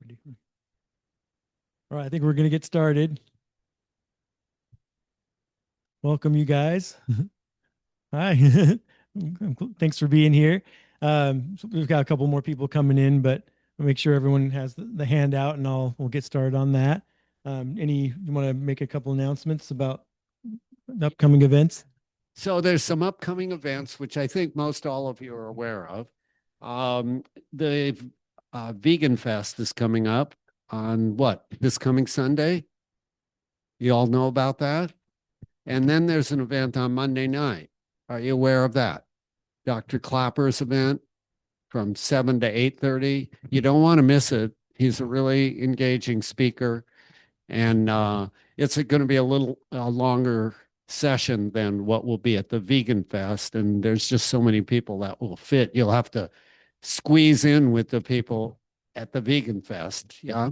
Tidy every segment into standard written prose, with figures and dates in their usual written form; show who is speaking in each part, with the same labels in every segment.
Speaker 1: Ready. All right, I think we're going to get started. Welcome, you guys. Hi. Thanks for being here. So we've got a couple more people coming in, but we'll make sure everyone has the handout, and we'll get started on that. You want to make a couple announcements about the upcoming events?
Speaker 2: So there's some upcoming events, which I think most all of you are aware of. The Vegan Fest is coming up on this coming Sunday. You all know about that? And then there's an event on Monday night. Are you aware of that? Dr. Clapper's event from 7 to 8:30. You don't want to miss it. He's a really engaging speaker. And it's going to be a little longer session than what will be at the Vegan Fest. And there's just so many people that will fit. You'll have to squeeze in with the people at the Vegan Fest. Yeah.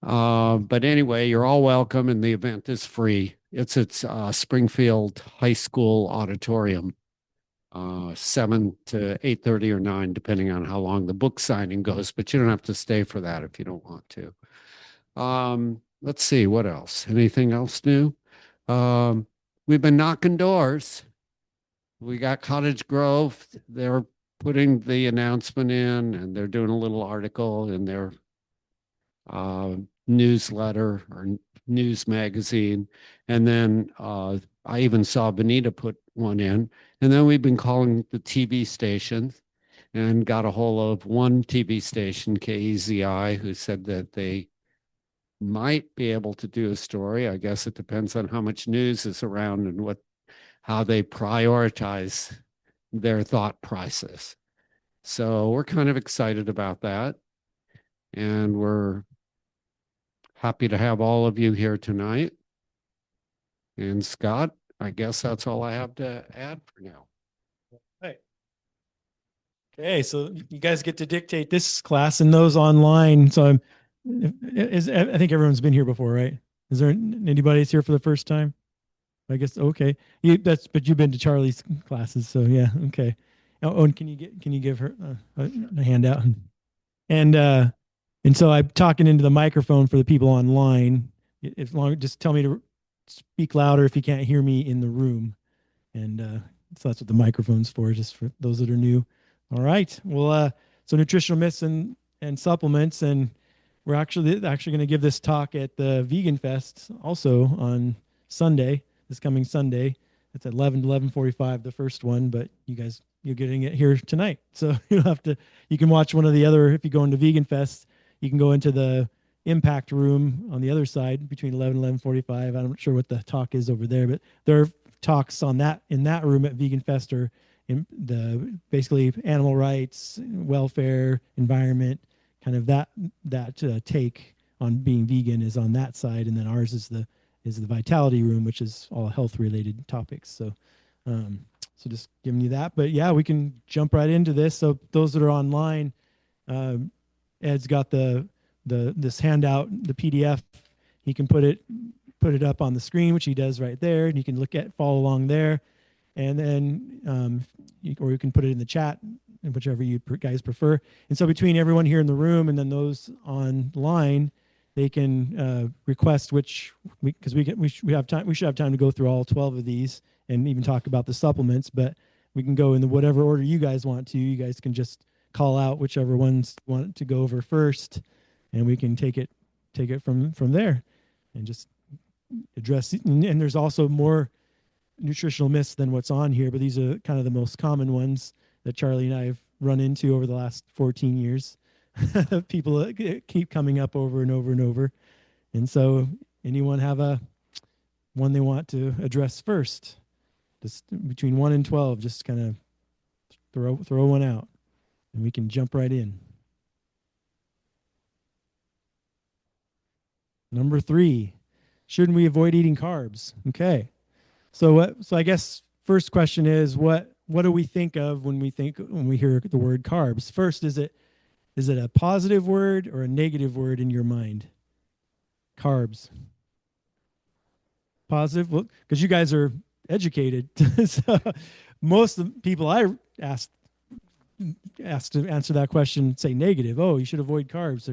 Speaker 2: But anyway, you're all welcome, and the event is free. It's at Springfield High School Auditorium, 7 to 8:30 or 9, depending on how long the book signing goes. But you don't have to stay for that if you don't want to. Let's see, what else? Anything else new? We've been knocking doors. We got Cottage Grove. They're putting the announcement in, and they're doing a little article in their newsletter or news magazine. And then I even saw Benita put one in. And then we've been calling the TV stations and got a hold of one TV station, KEZI, who said that they might be able to do a story. I guess it depends on how much news is around and how they prioritize their thought process. So we're kind of excited about that. And we're happy to have all of you here tonight. And Scott, I guess that's all I have to add for now.
Speaker 1: Right. Okay, so you guys get to dictate this class and those online. So I think everyone's been here before, right? Is there anybody that's here for the first time? I guess okay. But you've been to Charlie's classes, so yeah, okay. Oh, and can you give her a handout? And so I'm talking into the microphone for the people online. Just tell me to speak louder if you can't hear me in the room, and so that's what the microphone's for, just for those that are new. All right. Well, so nutritional myths and supplements, and we're actually going to give this talk at the Vegan Fest also on Sunday, this coming Sunday. It's at 11 to 11:45, the first one, but you're getting it here tonight. So you can watch one of the other, if you go into Vegan Fest, you can go into the impact room on the other side between 11 and 11:45. I'm not sure what the talk is over there, but there are talks on that in that room at Vegan Fest, or in the basically animal rights, welfare, environment, kind of that take on being vegan is on that side, and then ours is the vitality room, which is all health related topics. So just giving you that, but yeah, we can jump right into this. So those that are online, Ed's got this handout, the PDF. He can put it up on the screen, which he does right there, and you can follow along there, and then or you can put it in the chat, whichever you guys prefer. And so between everyone here in the room and then those online, they can request because we should have time to go through all 12 of these and even talk about the supplements, but we can go in whatever order you guys want to. You guys can just call out whichever ones you want to go over first, and we can take it from there and just address it. And there's also more nutritional myths than what's on here, but these are kind of the most common ones that Charlie and I have run into over the last 14 years. People keep coming up over and over and over. And so anyone have one they want to address first? Just between 1 and 12, just kind of throw one out, and we can jump right in. Number 3, shouldn't we avoid eating carbs? Okay. So I guess first question is what do we think of when we hear the word carbs? First, is it a positive word or a negative word in your mind? Carbs. Positive? Well, because you guys are educated. So most of the people I asked to answer that question say negative. Oh, you should avoid carbs,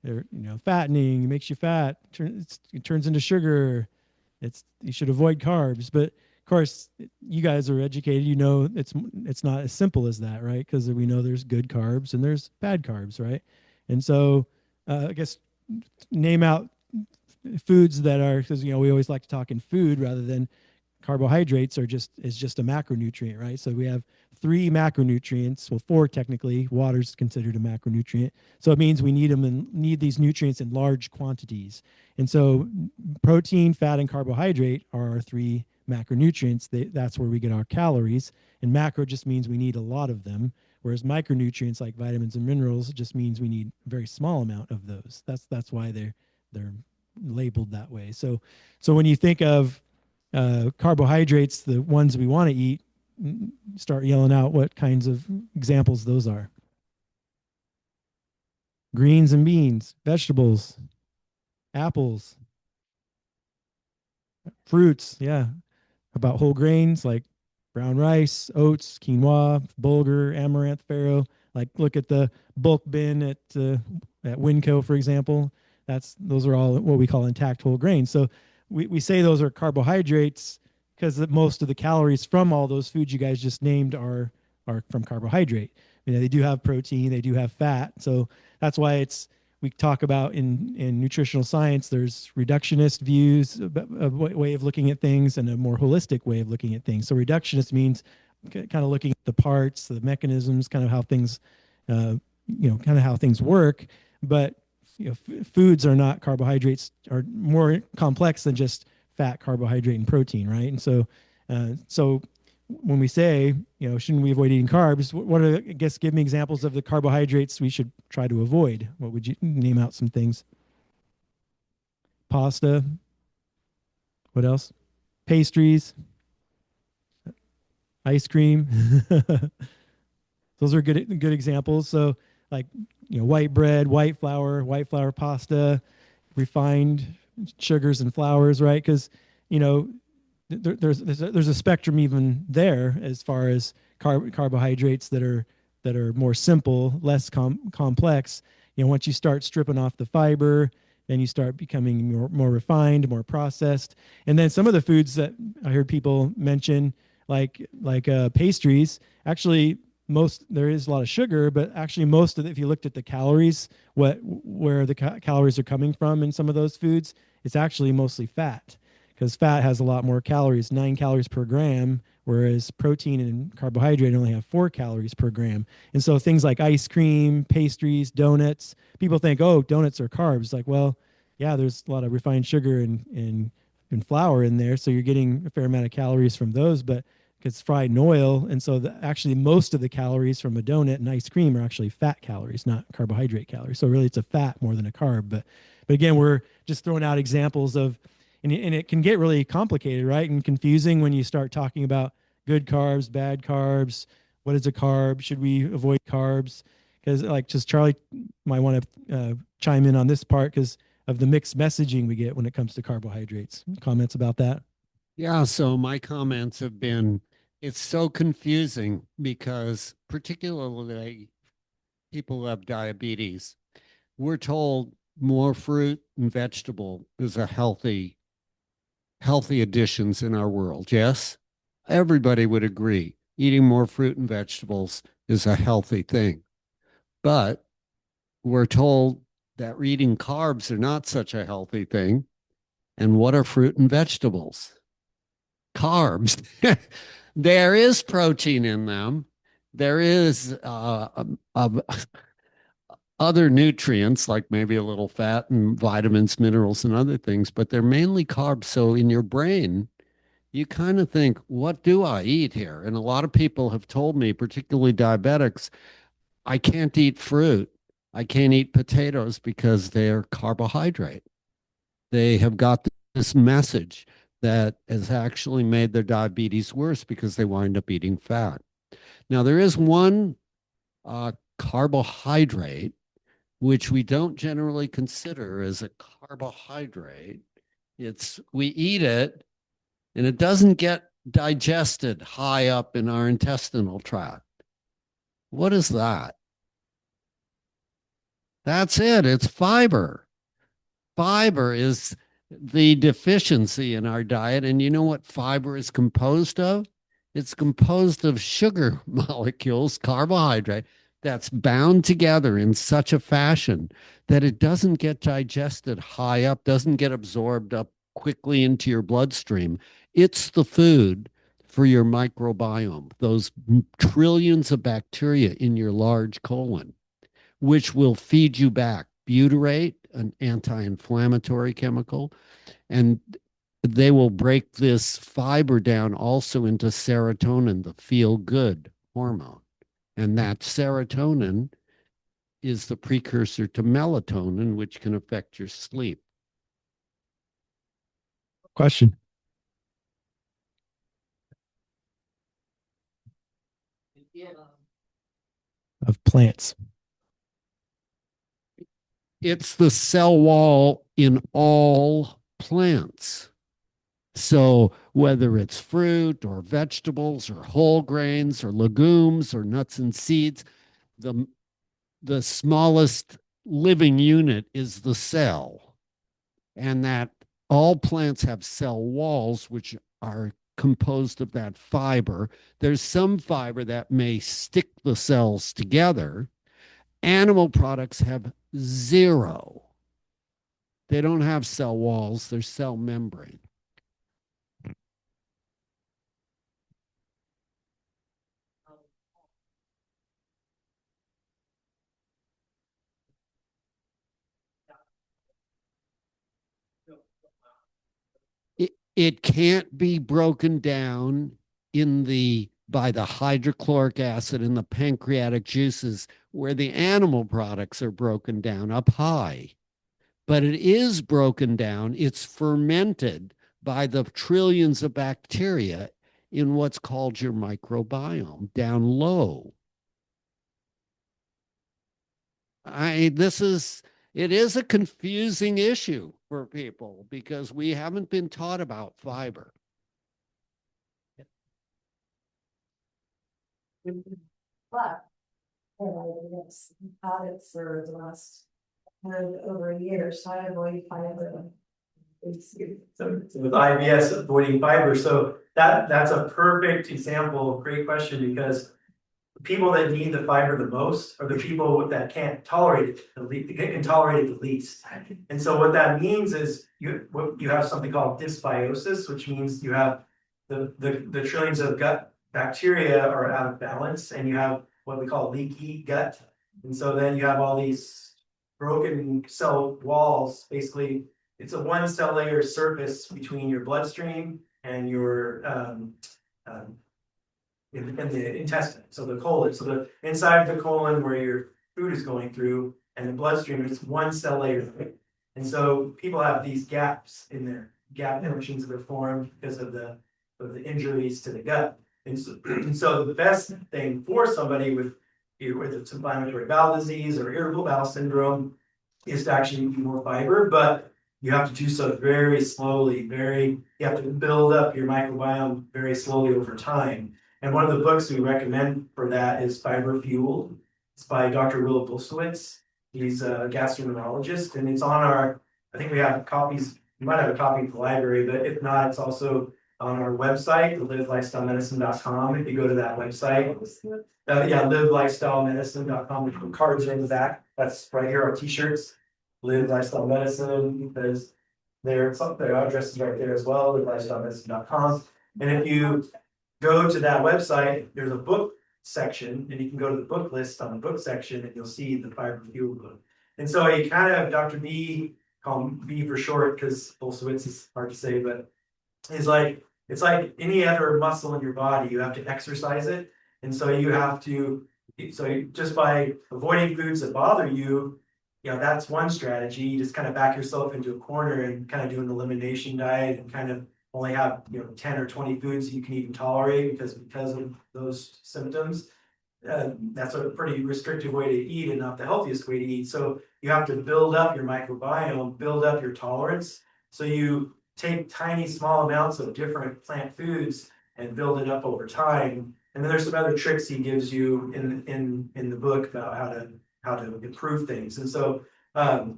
Speaker 1: They're, fattening, it makes you fat, it turns into sugar. You should avoid carbs. But of course, you guys are educated. It's not as simple as that, right? Because we know there's good carbs and there's bad carbs, right? And so, I guess name out foods that are, because we always like to talk in food rather than carbohydrates is just a macronutrient, right? So we have three macronutrients. Well, four technically. Water's considered a macronutrient. So it means we need these nutrients in large quantities. And so protein, fat, and carbohydrate are our three macronutrients. That's where we get our calories. And macro just means we need a lot of them. Whereas micronutrients like vitamins and minerals just means we need a very small amount of those. That's why they're labeled that way. So when you think of carbohydrates, the ones we want to eat, start yelling out what kinds of examples those are. Greens and beans, vegetables, apples, fruits. Yeah. About whole grains like brown rice, oats, quinoa, bulgur, amaranth, farro. Like look at the bulk bin at Winco, for example. Those are all what we call intact whole grains. So we say those are carbohydrates because most of the calories from all those foods you guys just named are from carbohydrate. They do have protein, they do have fat. So that's why we talk about in nutritional science, there's reductionist views, a way of looking at things, and a more holistic way of looking at things. So reductionist means kind of looking at the parts, the mechanisms, kind of how things, kind of how things work. But foods are not carbohydrates, are more complex than just fat, carbohydrate, and protein, right? And so when we say, shouldn't we avoid eating carbs? What are, I guess, give me examples of the carbohydrates we should try to avoid. What would you name out some things? Pasta. What else? Pastries, ice cream. Those are good examples. So like, white bread, white flour pasta, refined sugars and flours, right? Because, you know, there's a spectrum even there as far as carbohydrates that are more simple, less complex. Once you start stripping off the fiber, then you start becoming more refined, more processed. And then some of the foods that I heard people mention, like pastries, actually there is a lot of sugar, but actually most of it, if you looked at the calories, where the calories are coming from in some of those foods, it's actually mostly fat, because fat has a lot more calories, 9 calories per gram, whereas protein and carbohydrate only have 4 calories per gram. And so things like ice cream, pastries, donuts, people think, oh, donuts are carbs. Like, well, yeah, there's a lot of refined sugar and flour in there, so you're getting a fair amount of calories from those, but it's fried in oil. And so actually most of the calories from a donut and ice cream are actually fat calories, not carbohydrate calories. So really it's a fat more than a carb. But again, we're just throwing out examples of, and it can get really complicated, right? And confusing when you start talking about good carbs, bad carbs. What is a carb? Should we avoid carbs? Because like just Charlie might want to chime in on this part because of the mixed messaging we get when it comes to carbohydrates. Comments about that?
Speaker 2: Yeah, so my comments have been it's so confusing because particularly people who have diabetes, we're told more fruit and vegetable is a healthy additions in our world. Yes, everybody would agree. Eating more fruit and vegetables is a healthy thing. But we're told that eating carbs are not such a healthy thing. And what are fruit and vegetables? Carbs. There is protein in them. There is other nutrients like maybe a little fat and vitamins, minerals, and other things, but they're mainly carbs. So in your brain, you kind of think, what do I eat here? And a lot of people have told me, particularly diabetics, I can't eat fruit. I can't eat potatoes because they're carbohydrate. They have got this message that has actually made their diabetes worse because they wind up eating fat. Now, there is one carbohydrate which we don't generally consider as a carbohydrate. We eat it and it doesn't get digested high up in our intestinal tract. What is that? That's it. It's fiber. Fiber is the deficiency in our diet. And you know what fiber is composed of? It's composed of sugar molecules, carbohydrate, that's bound together in such a fashion that it doesn't get digested high up, doesn't get absorbed up quickly into your bloodstream. It's the food for your microbiome, those trillions of bacteria in your large colon, which will feed you back butyrate, an anti-inflammatory chemical, and they will break this fiber down also into serotonin, the feel good hormone. And that serotonin is the precursor to melatonin, which can affect your sleep.
Speaker 1: Question of plants.
Speaker 2: It's the cell wall in all plants. So whether it's fruit or vegetables or whole grains or legumes or nuts and seeds, the the smallest living unit is the cell, and that all plants have cell walls, which are composed of that fiber. There's some fiber that may stick the cells together. Animal products have zero. They don't have cell walls, they're cell membrane. It can't be broken down in the by the hydrochloric acid in the pancreatic juices where the animal products are broken down up high. But it is broken down, it's fermented by the trillions of bacteria in what's called your microbiome down low. I this is it is a confusing issue for people because we haven't been taught about fiber.
Speaker 3: But yes, I've had it for the last over a year, so I avoid fiber.
Speaker 4: So with IBS avoiding fiber, so that's a perfect example, great question, because the people that need the fiber the most are the people that can't tolerate it the least, can tolerate it the least. And so what that means is you have something called dysbiosis, which means you have the trillions of gut bacteria are out of balance, and you have what we call leaky gut. And so then you have all these broken cell walls. Basically, it's a one cell layer surface between your bloodstream and your um, in the intestine, so the colon. So the inside of the colon where your food is going through and the bloodstream, it's one cell layer. And so people have these gaps in their gap junctions that are formed because of the injuries to the gut. And so the best thing for somebody with whether it's inflammatory bowel disease or irritable bowel syndrome is to actually eat more fiber, but you have to do so very slowly. You have to build up your microbiome very slowly over time. And one of the books we recommend for that is Fiber Fueled. It's by Dr. Will Bulsiewicz. He's a gastroenterologist, and it's on our, I think we have copies, you might have a copy at the library, but if not, it's also on our website, livelifestylemedicine.com. If you go to that website, yeah, livelifestylemedicine.com, the cards are in the back. That's right here, our t-shirts, Live Lifestyle Medicine, because their address is right there as well, livelifestylemedicine.com. And if you go to that website, there's a book section, and you can go to the book list on the book section, and you'll see the Fiber Fuel book. And so you kind of, Dr. B, call him B for short, because Bolsewitz is hard to say, but it's like any other muscle in your body, you have to exercise it. And so you have to, so just by avoiding foods that bother you, that's one strategy. You just kind of back yourself into a corner and kind of do an elimination diet and kind of only have 10 or 20 foods you can even tolerate because of those symptoms. That's a pretty restrictive way to eat and not the healthiest way to eat. So you have to build up your microbiome, build up your tolerance. So you take tiny small amounts of different plant foods and build it up over time. And then there's some other tricks he gives you in the book about how to improve things. And so,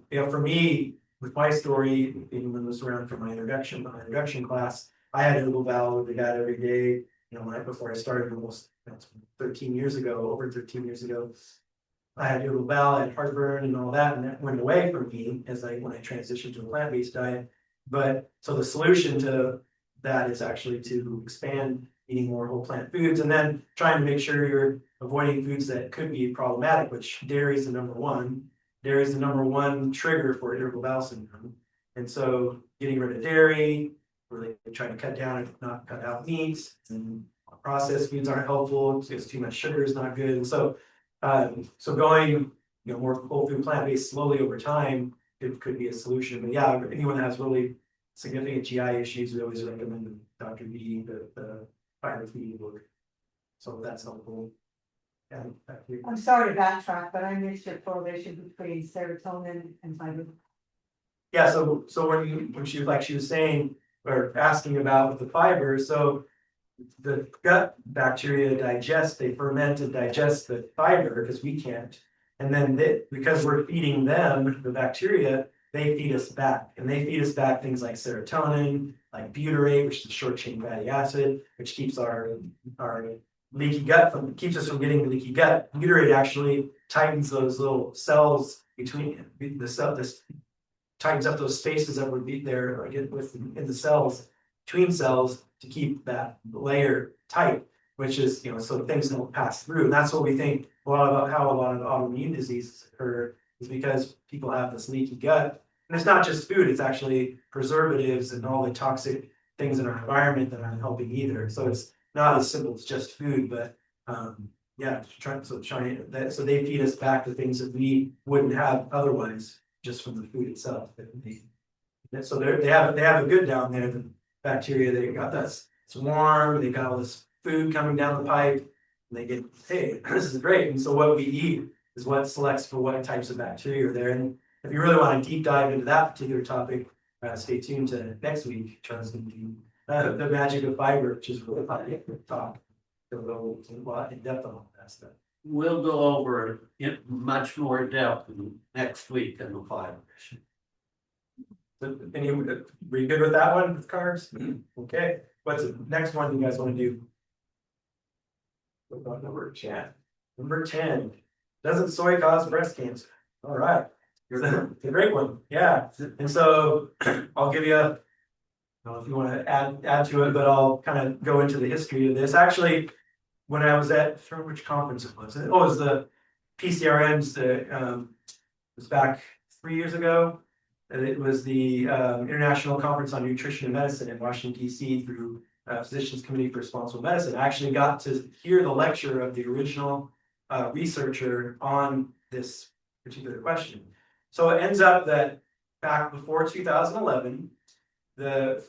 Speaker 4: you know, for me, with my story, even when it was around for my introduction class, I had irritable bowel with the guy every day, you know, right before I started almost 13 years ago, over 13 years ago. I had irritable bowel, I had heartburn and all that, and that went away from me when I transitioned to a plant-based diet. But so the solution to that is actually to expand eating more whole plant foods, and then trying to make sure you're avoiding foods that could be problematic, which dairy is the number one. Dairy is the number one trigger for irritable bowel syndrome. And so getting rid of dairy, really trying to cut down, if not cut out meats, and processed foods aren't helpful, because too much sugar is not good. And so going, you know, more whole food plant-based slowly over time, it could be a solution. But yeah, anyone that has really significant GI issues, we always recommend Dr. B, the fiber feeding book. So that's helpful. Yeah, back to you.
Speaker 3: I'm sorry to backtrack, but I missed your correlation between serotonin and fiber.
Speaker 4: Yeah, so when she was saying or asking about the fiber, so the gut bacteria they ferment and digest the fiber because we can't. And then because we're feeding them the bacteria, they feed us back. And they feed us back things like serotonin, like butyrate, which is a short chain fatty acid, which keeps our leaky gut keeps us from getting leaky gut. Butyrate actually tightens those little cells between this tightens up those spaces that would be there like in the cells, between cells, to keep that layer tight, which is, you know, so things don't pass through. And that's what we think a lot about how a lot of autoimmune diseases occur, is because people have this leaky gut. And it's not just food, it's actually preservatives and all the toxic things in our environment that aren't helping either. So it's not as simple as just food, but yeah, so they feed us back the things that we wouldn't have otherwise, just from the food itself. So they have a good down there. The bacteria, they got this. It's warm. They got all this food coming down the pipe. And they get, hey, this is great. And so what we eat is what selects for what types of bacteria are there. And if you really want to deep dive into that particular topic, stay tuned to next week. Charles going to do the magic of fiber, which is really fun to talk. They'll go a lot in depth on all that stuff.
Speaker 5: We'll go over it much more depth next week in the fiber.
Speaker 4: So, were you good with that one with carbs? Okay, what's the next one you guys want to do? What about number 10? Number 10. Doesn't soy cause breast cancer? All right. It's a great one. Yeah. And so I'll give you I don't know if you want to add to it, but I'll kind of go into the history of this. Actually, when I was at which conference it was. It was the PCRM's. It was back 3 years ago. And it was the International Conference on Nutrition and Medicine in Washington, D.C. through Physicians Committee for Responsible Medicine. I actually got to hear the lecture of the original researcher on this particular question. So it ends up that back before 2011, the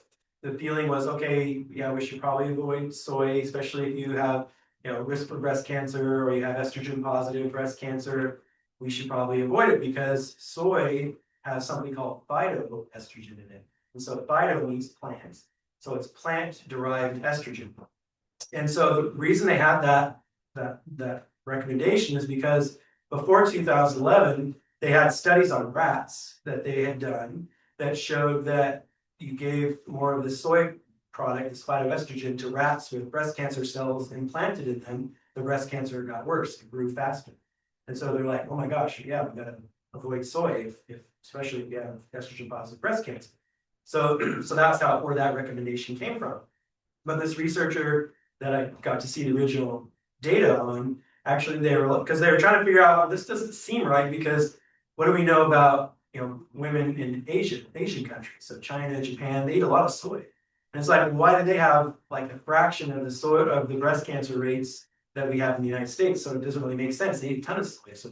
Speaker 4: feeling was, okay, yeah, we should probably avoid soy, especially if you have, you know, risk for breast cancer or you have estrogen positive breast cancer. We should probably avoid it because soy has something called phytoestrogen in it. And so phyto means plant. So it's plant-derived estrogen. And so the reason they had that recommendation is because before 2011, they had studies on rats that they had done that showed that you gave more of the soy product, this phytoestrogen, to rats with breast cancer cells implanted in them, the breast cancer got worse, it grew faster. And so they're like, oh my gosh, yeah, we gotta avoid soy especially if you have estrogen positive breast cancer. So that's where that recommendation came from. But this researcher that I got to see the original data on, actually they were trying to figure out, this doesn't seem right, because what do we know about, you know, women in Asian countries? So China, Japan, they eat a lot of soy. And it's like, why do they have like a fraction of the breast cancer rates that we have in the United States? So it doesn't really make sense. They eat a ton of soy. So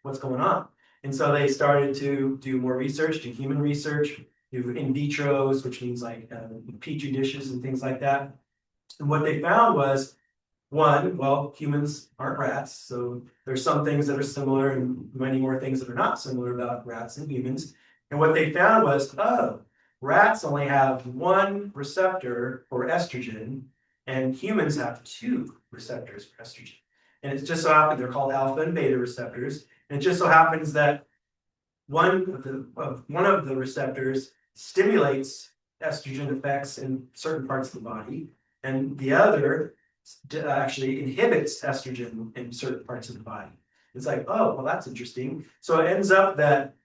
Speaker 4: what's going on? And so they started to do more research, do human research, do in vitros, which means like petri dishes and things like that. And what they found was, one, well, humans aren't rats, so there's some things that are similar and many more things that are not similar about rats and humans. And what they found was, rats only have one receptor for estrogen, and humans have two receptors for estrogen. And it's just so often they're called alpha and beta receptors. And it just so happens that one of the receptors stimulates estrogen effects in certain parts of the body, and the other actually inhibits estrogen in certain parts of the body. It's like, oh, well, that's interesting. So it ends up that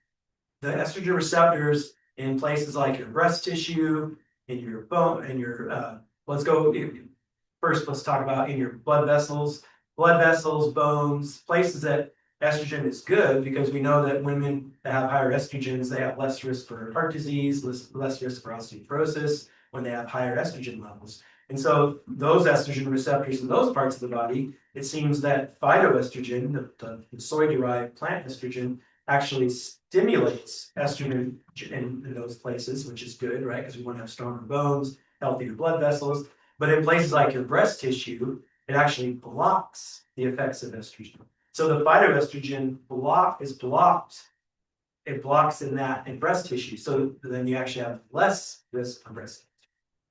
Speaker 4: the estrogen receptors in places like your breast tissue, in your bone, in your let's go first. Let's talk about in your blood vessels, bones, places that estrogen is good, because we know that women that have higher estrogens, they have less risk for heart disease, less risk for osteoporosis when they have higher estrogen levels. And so those estrogen receptors in those parts of the body, it seems that phytoestrogen, the soy-derived plant estrogen, actually stimulates estrogen in those places, which is good, right? Because we want to have stronger bones, healthier blood vessels. But in places like your breast tissue, it actually blocks the effects of estrogen. So the phytoestrogen is blocked. It blocks in breast tissue. So then you actually have less risk for breast cancer.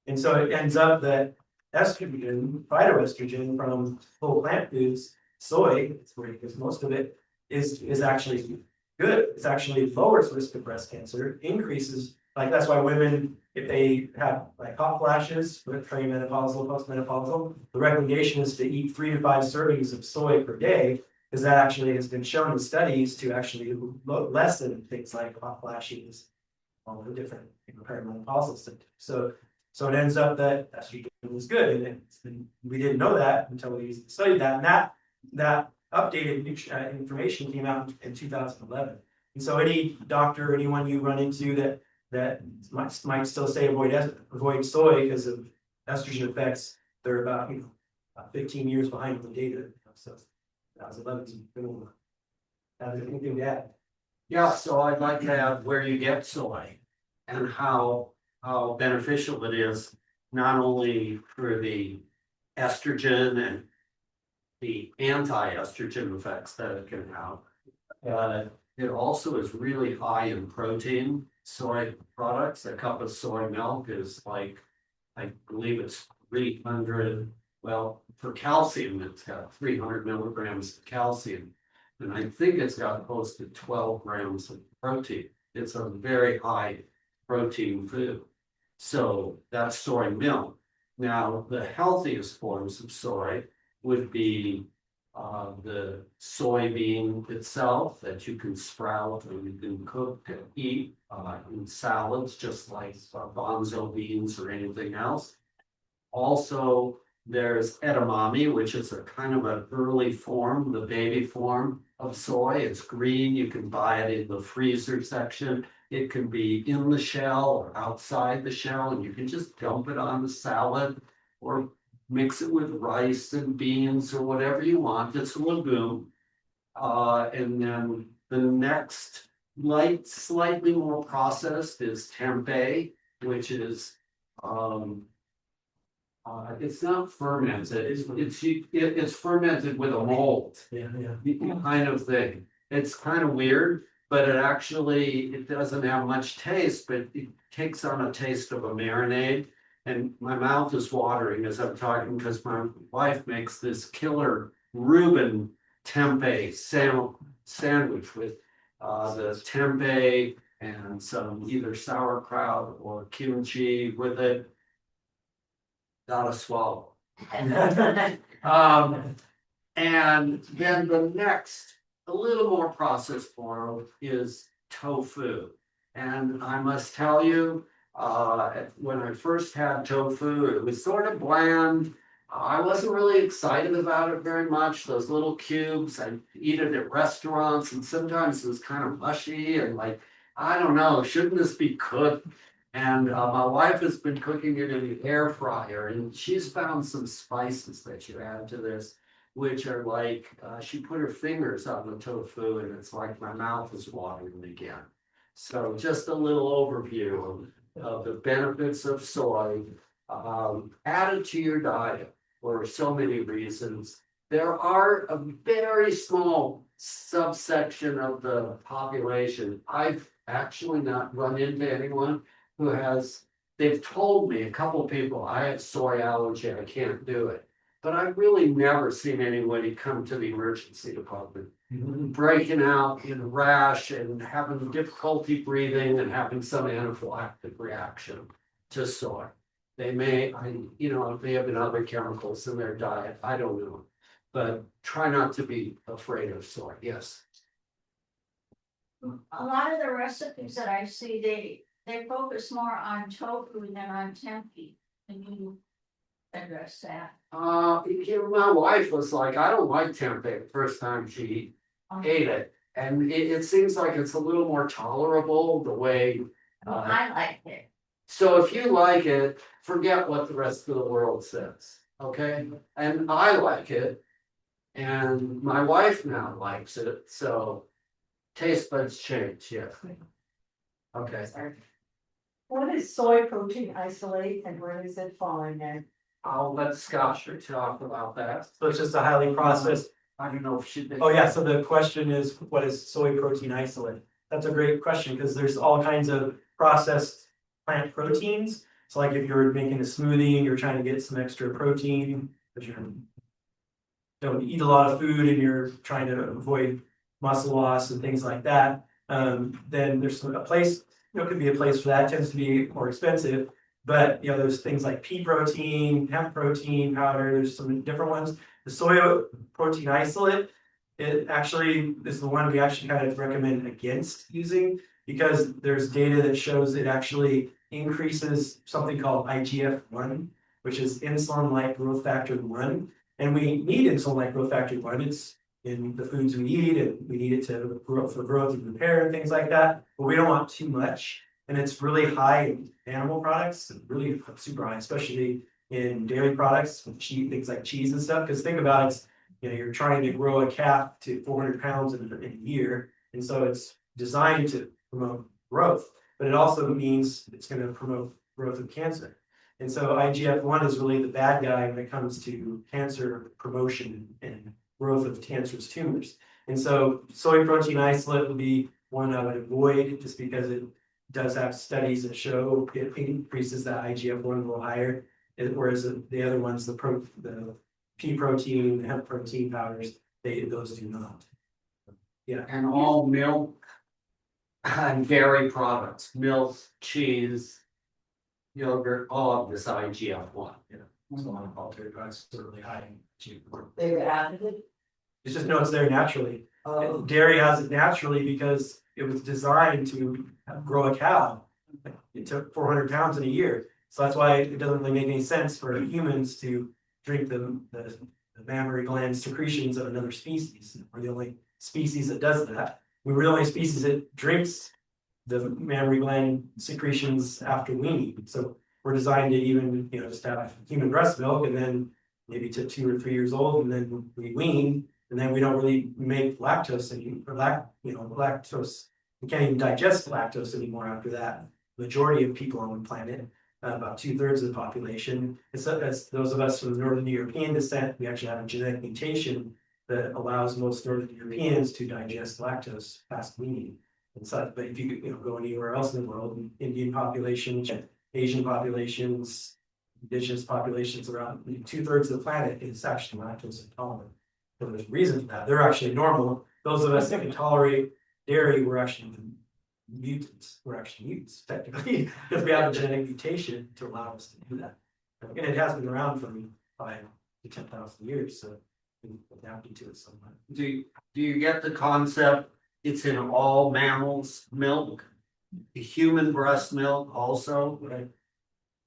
Speaker 4: And so it ends up that estrogen, phytoestrogen from whole plant foods, soy, it's where you get most of it, is actually good. It's actually lowers risk of breast cancer, increases, like that's why women, if they have like hot flashes, perimenopausal, postmenopausal, the recommendation is to eat 3 to 5 servings of soy per day, because that actually has been shown in studies to actually lessen things like hot flashes, all the different perimenopausal symptoms. So it ends up that estrogen was good, and we didn't know that until we studied that. And that updated information came out in 2011. And so any doctor, anyone you run into that might still say avoid soy because of estrogen effects, they're about 15 years behind the data. So 2011 is anything to add?
Speaker 5: Yeah, so I'd like to add where you get soy and how beneficial it is, not only for the estrogen and the anti-estrogen effects that it can have, but it also is really high in protein. Soy products, a cup of soy milk is like, I believe it's 300, well, for calcium, it's got 300 milligrams of calcium. And I think it's got close to 12 grams of protein. It's a very high protein food. So that's soy milk. Now, the healthiest forms of soy would be the soybean itself that you can sprout or you can cook and eat in salads, just like bonzo beans or anything else. Also, there's edamame, which is a kind of an early form, the baby form of soy. It's green. You can buy it in the freezer section. It can be in the shell or outside the shell, and you can just dump it on the salad or mix it with rice and beans or whatever you want. It's a legume. And then the next slightly more processed is tempeh, which is it's not fermented. It's fermented with a mold.
Speaker 4: Yeah.
Speaker 5: Kind of thing. It's kind of weird, but it doesn't have much taste, but it takes on a taste of a marinade. And my mouth is watering as I'm talking because my wife makes this killer Reuben tempeh sandwich with the tempeh and some either sauerkraut or kimchi with it. Gotta swallow. And then the next, a little more processed form is tofu. And I must tell you, when I first had tofu, it was sort of bland. I wasn't really excited about it very much. Those little cubes, I eat it at restaurants, and sometimes it was kind of mushy and like, I don't know, shouldn't this be cooked? And my wife has been cooking it in the air fryer, and she's found some spices that you add to this, which are like, she put her fingers on the tofu, and it's like my mouth is watering again. So just a little overview of the benefits of soy. Add it to your diet for so many reasons. There are a very small subsection of the population. I've actually not run into anyone who they've told me, a couple of people, I have soy allergy, I can't do it. But I've really never seen anybody come to the emergency department breaking out in a rash and having difficulty breathing and having some anaphylactic reaction to soy. They may, they have been other chemicals in their diet. I don't know. But try not to be afraid of soy. Yes.
Speaker 6: A lot of the recipes that I see, they focus more on tofu than on tempeh. Can you address that?
Speaker 5: My wife was like, I don't like tempeh the first time she ate it. And it seems like it's a little more tolerable the way.
Speaker 6: I like it.
Speaker 5: So if you like it, forget what the rest of the world says, okay? And I like it. And my wife now likes it, so taste buds change, yeah. Okay.
Speaker 3: What is soy protein isolate and where does it fall in there?
Speaker 5: I'll let Scott talk about that.
Speaker 4: So it's just a highly processed.
Speaker 5: I don't know if she.
Speaker 4: Oh, yeah, so the question is, what is soy protein isolate? That's a great question, because there's all kinds of processed plant proteins. So like if you're making a smoothie and you're trying to get some extra protein, but you don't eat a lot of food and you're trying to avoid muscle loss and things like that, then there's a place, could be a place for that. It tends to be more expensive. But there's things like pea protein, hemp protein powder, there's some different ones. The soy protein isolate, it actually is the one we actually kind of recommend against using, because there's data that shows it actually increases something called IGF-1, which is insulin-like growth factor 1. And we need insulin-like growth factor 1. It's in the foods we eat, and we need it to grow for growth and repair and things like that. But we don't want too much. And it's really high in animal products, really super high, especially in dairy products with cheese, things like cheese and stuff. Because think about it, you're trying to grow a calf to 400 pounds in a year. And so it's designed to promote growth, but it also means it's going to promote growth of cancer. And so IGF-1 is really the bad guy when it comes to cancer promotion and growth of cancerous tumors. And so soy protein isolate would be one I would avoid, just because it does have studies that show it increases that IGF-1 a little higher, whereas the other ones, the pea protein, hemp protein powders, those do not. Yeah.
Speaker 5: And all milk and dairy products, milk, cheese, yogurt, all of this IGF-1.
Speaker 4: So a lot of altered products are really high in GFR.
Speaker 3: They're added.
Speaker 4: It's just it's there naturally.
Speaker 3: Oh,
Speaker 4: Dairy has it naturally because it was designed to grow a cow. It took 400 pounds in a year. So that's why it doesn't really make any sense for humans to drink the mammary gland secretions of another species. We're the only species that does that. We're the only species that drinks the mammary gland secretions after weaning. So we're designed to even, just have human breast milk, and then maybe to 2 or 3 years old, and then we wean, and then we don't really make lactose anymore. Lactose. We can't even digest lactose anymore after that. Majority of people on the planet, about 2/3 of the population, as those of us from Northern European descent, we actually have a genetic mutation that allows most Northern Europeans to digest lactose past weaning. And so, but if you go anywhere else in the world, Indian populations, Asian populations, indigenous populations, around 2/3 of the planet is actually lactose intolerant. So there's a reason for that. They're actually normal. Those of us that can tolerate dairy, we're actually mutants. We're actually mutants, technically, because we have a genetic mutation to allow us to do that. And it has been around for 5,000 to 10,000 years, so we've adapted to it somewhat.
Speaker 5: Do you get the concept? It's in all mammals' milk, human breast milk also.
Speaker 4: Right.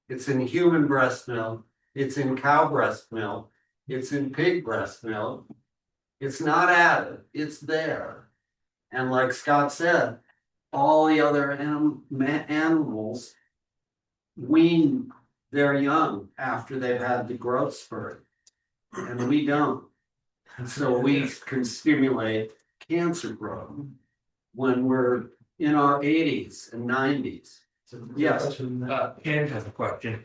Speaker 5: It's in human breast milk. It's in cow breast milk. It's in pig breast milk. It's not added. It's there. And like Scott said, all the other animals wean their young after they've had the growth spurt, and we don't. So we can stimulate cancer growth when we're in our 80s and 90s.
Speaker 4: So
Speaker 5: Yes.
Speaker 7: Ken has a question.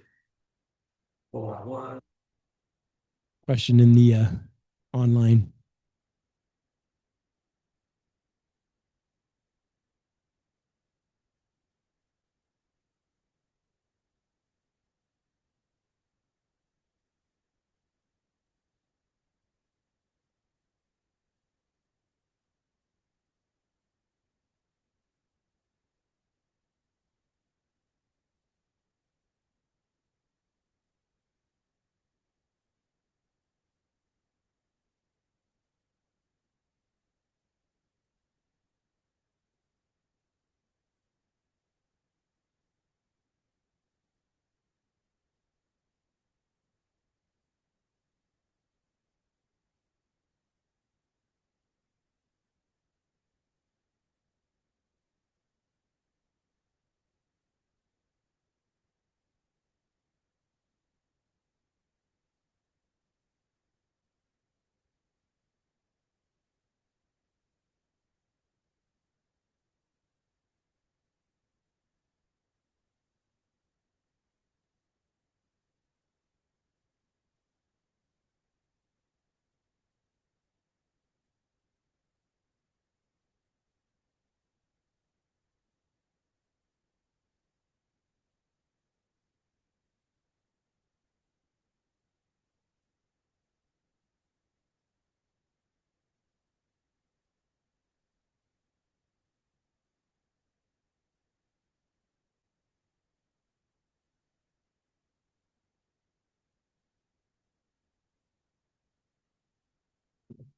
Speaker 7: What?
Speaker 1: Question in the online.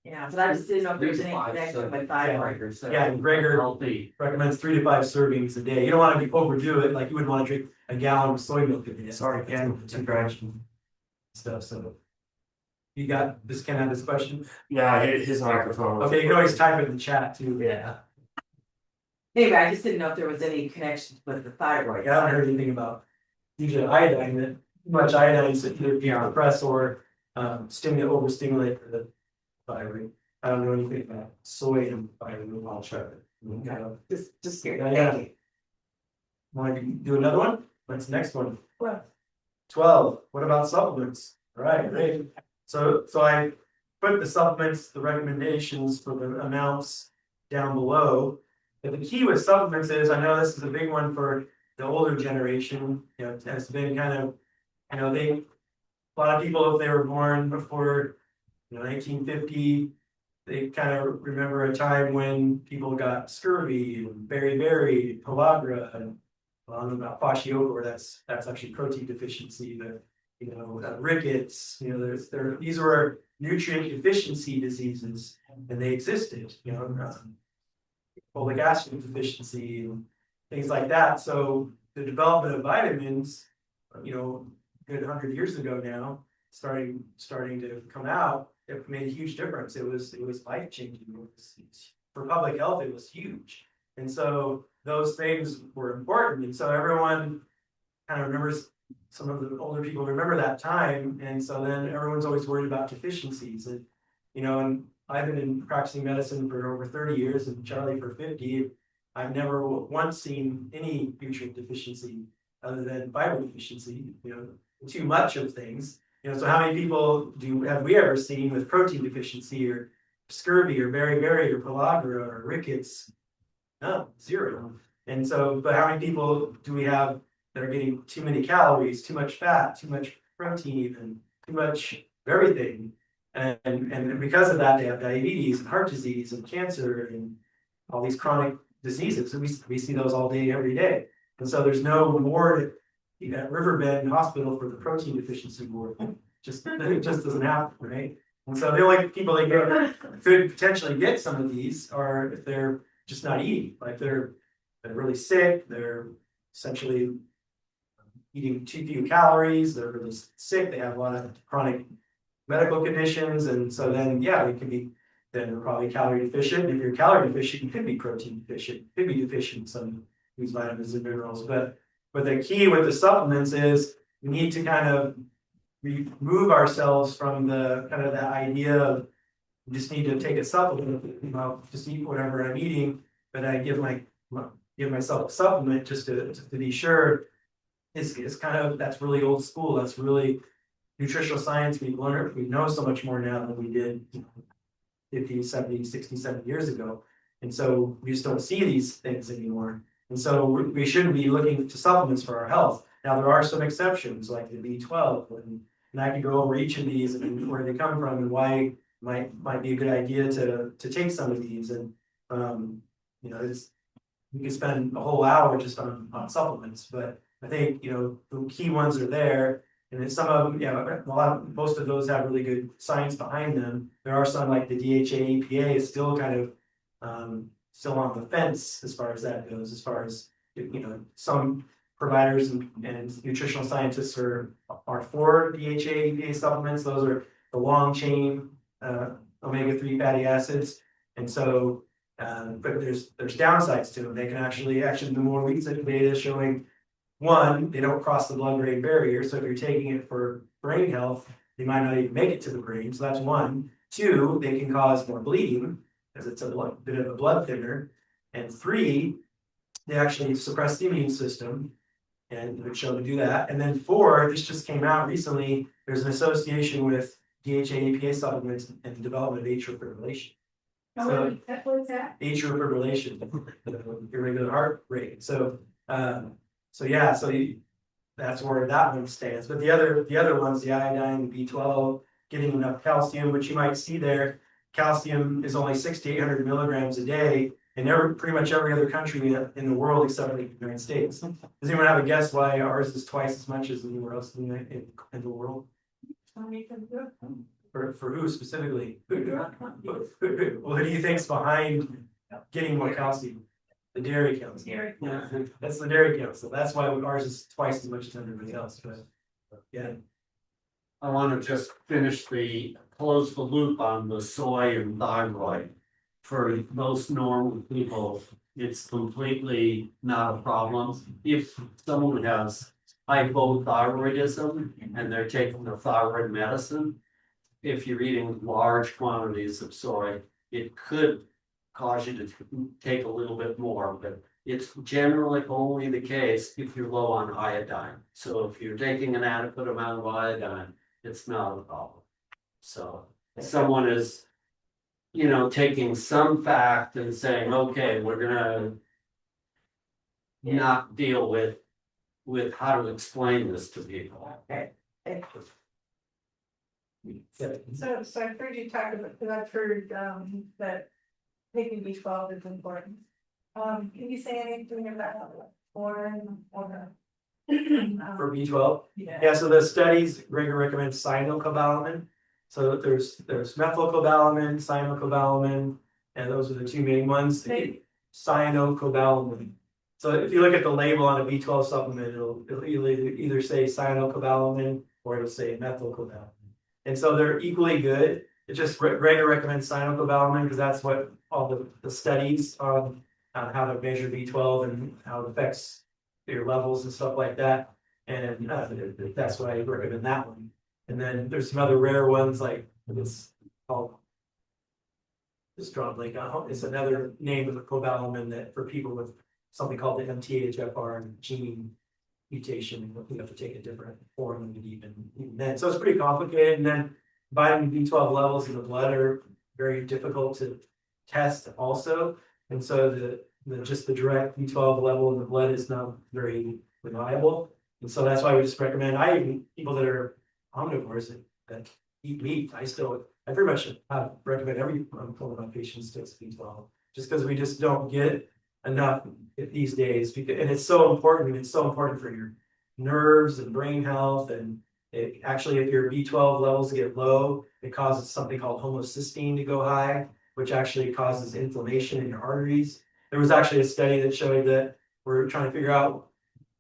Speaker 8: Yeah, but I just didn't know if there's any connection with thyroid.
Speaker 4: Yeah, Gregor
Speaker 5: Healthy.
Speaker 4: recommends 3 to 5 servings a day. You don't want to overdo it, like you wouldn't want to drink a gallon of soy milk a day.
Speaker 7: Sorry, Ken.
Speaker 4: Stuff, so. You got, this Ken had this question?
Speaker 7: Yeah, his microphone.
Speaker 4: Okay, you can always type it in the chat too.
Speaker 7: Yeah.
Speaker 8: Anyway, I just didn't know if there was any connection with the thyroid.
Speaker 4: I haven't heard anything about usually iodine, that too much iodine is either depress or overstimulate the thyroid. I don't know anything about soy and thyroid. I'll check it.
Speaker 8: Just here.
Speaker 4: Yeah.
Speaker 8: Thank you.
Speaker 4: Want to do another one? What's the next one? 12. What about supplements? All right, great. So I put the supplements, the recommendations for the amounts down below. But the key with supplements is, I know this is a big one for the older generation, you know, it has been kind of, you know, a lot of people, if they were born before, 1950, they kind of remember a time when people got scurvy and beriberi, pellagra, and well, I don't know about kwashiorkor, that's actually protein deficiency, but rickets, these were nutrient deficiency diseases, and they existed, folic acid deficiency and things like that. So the development of vitamins, a good 100 years ago now, starting to come out, it made a huge difference. It was life changing. For public health, it was huge. And so those things were important. And so everyone kind of remembers, some of the older people remember that time. And so then everyone's always worried about deficiencies. And, and I've been practicing medicine for over 30 years and Charlie for 50. I've never once seen any nutrient deficiency other than fiber deficiency, too much of things. So how many people have we ever seen with protein deficiency or scurvy or beriberi or pellagra or rickets? No, zero. And so, but how many people do we have that are getting too many calories, too much fat, too much protein, even too much everything? And because of that, they have diabetes and heart disease and cancer and all these chronic diseases. And we see those all day, every day. And so there's no ward at Riverbend Hospital for the protein deficiency ward. It just doesn't happen, right? And so the only people that could potentially get some of these are if they're just not eating, like they're really sick, they're essentially eating too few calories, they're really sick, they have a lot of chronic medical conditions, and so then they can be then they're probably calorie deficient. If you're calorie deficient, you could be protein deficient, you could be deficient in some of these vitamins and minerals. But the key with the supplements is we need to kind of remove ourselves from the kind of that idea of just need to take a supplement, just eat whatever I'm eating, but I give myself a supplement just to be sure. It's kind of, that's really old school. That's really nutritional science. We know so much more now than we did 50, 70, 60, 70 years ago. And so we just don't see these things anymore. And so we shouldn't be looking to supplements for our health. Now, there are some exceptions like the B12, and I could go over each of these and where they come from and why it might be a good idea to take some of these. And, we could spend a whole hour just on supplements, but I think, the key ones are there. And then some of them, most of those have really good science behind them. There are some like the DHA EPA is still kind of still on the fence as far as that goes, as far as, some providers and nutritional scientists are for DHA EPA supplements. Those are the long chain omega-3 fatty acids. And so, but there's downsides to them. They can actually the more recent data showing, one, they don't cross the blood-brain barrier. So if you're taking it for brain health, they might not even make it to the brain. So that's one. Two, they can cause more bleeding because it's a bit of a blood thinner. And three, they actually suppress the immune system and would show to do that. And then four, this just came out recently. There's an association with DHA EPA supplements and the development of atrial fibrillation. So,
Speaker 3: What's that?
Speaker 4: atrial fibrillation, irregular heart rate. So that's where that one stands. But the other ones, the iodine, the B12, getting enough calcium, which you might see there, calcium is only 600 to 800 milligrams a day in pretty much every other country in the world except for the United States. Does anyone have a guess why ours is twice as much as anywhere else in the world? For who specifically? Well, who do you think's behind getting more calcium? The dairy council. Yeah, that's the dairy council. That's why ours is twice as much as everybody else, but yeah.
Speaker 5: I want to just close the loop on the soy and thyroid. For most normal people, it's completely not a problem. If someone has hypothyroidism and they're taking the thyroid medicine, if you're eating large quantities of soy, it could cause you to take a little bit more, but it's generally only the case if you're low on iodine. So if you're taking an adequate amount of iodine, it's not a problem. So if someone is, taking some fact and saying, okay, we're gonna not deal with how to explain this to people.
Speaker 8: Okay.
Speaker 3: So I've heard you talk about, because I've heard, that taking B12 is important. Can you say anything about foreign or?
Speaker 4: For B12,
Speaker 3: Yeah.
Speaker 4: yeah, so the studies, Gregor recommends cyanocobalamin. So there's methylcobalamin, cyanocobalamin, and those are the two main ones. Cyanocobalamin. So if you look at the label on a B12 supplement, it'll either say cyanocobalamin or it'll say methylcobalamin. And so they're equally good. It's just Gregor recommends cyanocobalamin because that's what all the studies on how to measure B12 and how it affects your levels and stuff like that. And that's why I recommend that one. And then there's some other rare ones like it's called, just draw a blank on. It's another name of a cobalamin that for people with something called the MTHFR gene mutation, you have to take a different form to even then. So it's pretty complicated. And then vitamin B12 levels in the blood are very difficult to test also. And so the direct B12 level in the blood is not very reliable. And so that's why we just recommend, people that are omnivores that eat meat, I pretty much recommend every one of my patients takes B12, just because we just don't get enough these days, because, and it's so important for your nerves and brain health. And it actually, if your B12 levels get low, it causes something called homocysteine to go high, which actually causes inflammation in your arteries. There was actually a study that showed that we're trying to figure out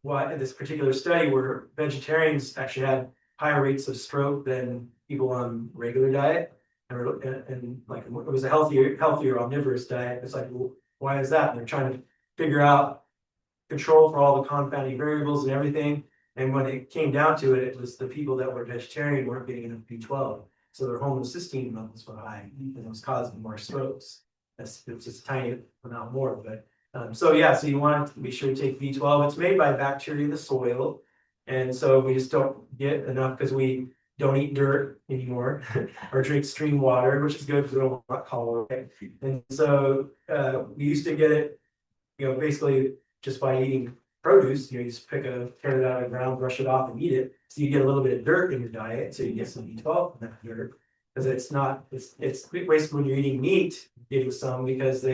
Speaker 4: why in this particular study where vegetarians actually had higher rates of stroke than people on regular diet. And like it was a healthier omnivorous diet. It's like, well, why is that? And they're trying to figure out control for all the confounding variables and everything. And when it came down to it, it was the people that were vegetarian weren't getting enough B12. So their homocysteine levels were high and it was causing more strokes. It was just a tiny amount more, but so you want to be sure to take B12. It's made by bacteria in the soil. And so we just don't get enough because we don't eat dirt anymore or drink stream water, which is good because we don't want cholera. And so we used to get it, basically just by eating produce. You just pick a carrot out of the ground, brush it off, and eat it. So you get a little bit of dirt in your diet, so you get some B12 from that dirt. Because it's basically when you're eating meat, you get some because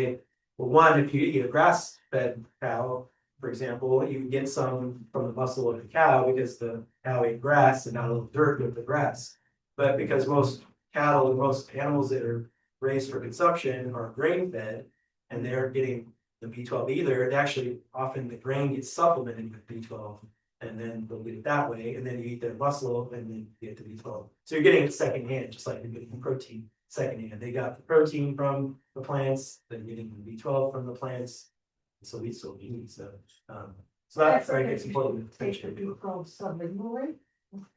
Speaker 4: one, if you eat a grass-fed cow, for example, you can get some from the muscle of the cow because the cow ate grass and not a little dirt with the grass. But because most cattle and most animals that are raised for consumption are grain-fed and they're getting the B12 either, they actually often the grain gets supplemented with B12 and then they'll get it that way. And then you eat their muscle and then you get the B12. So you're getting it secondhand, just like you're getting protein secondhand. They got the protein from the plants, then getting the B12 from the plants. So we still need so that's why it's important to take
Speaker 3: B12 sublingually.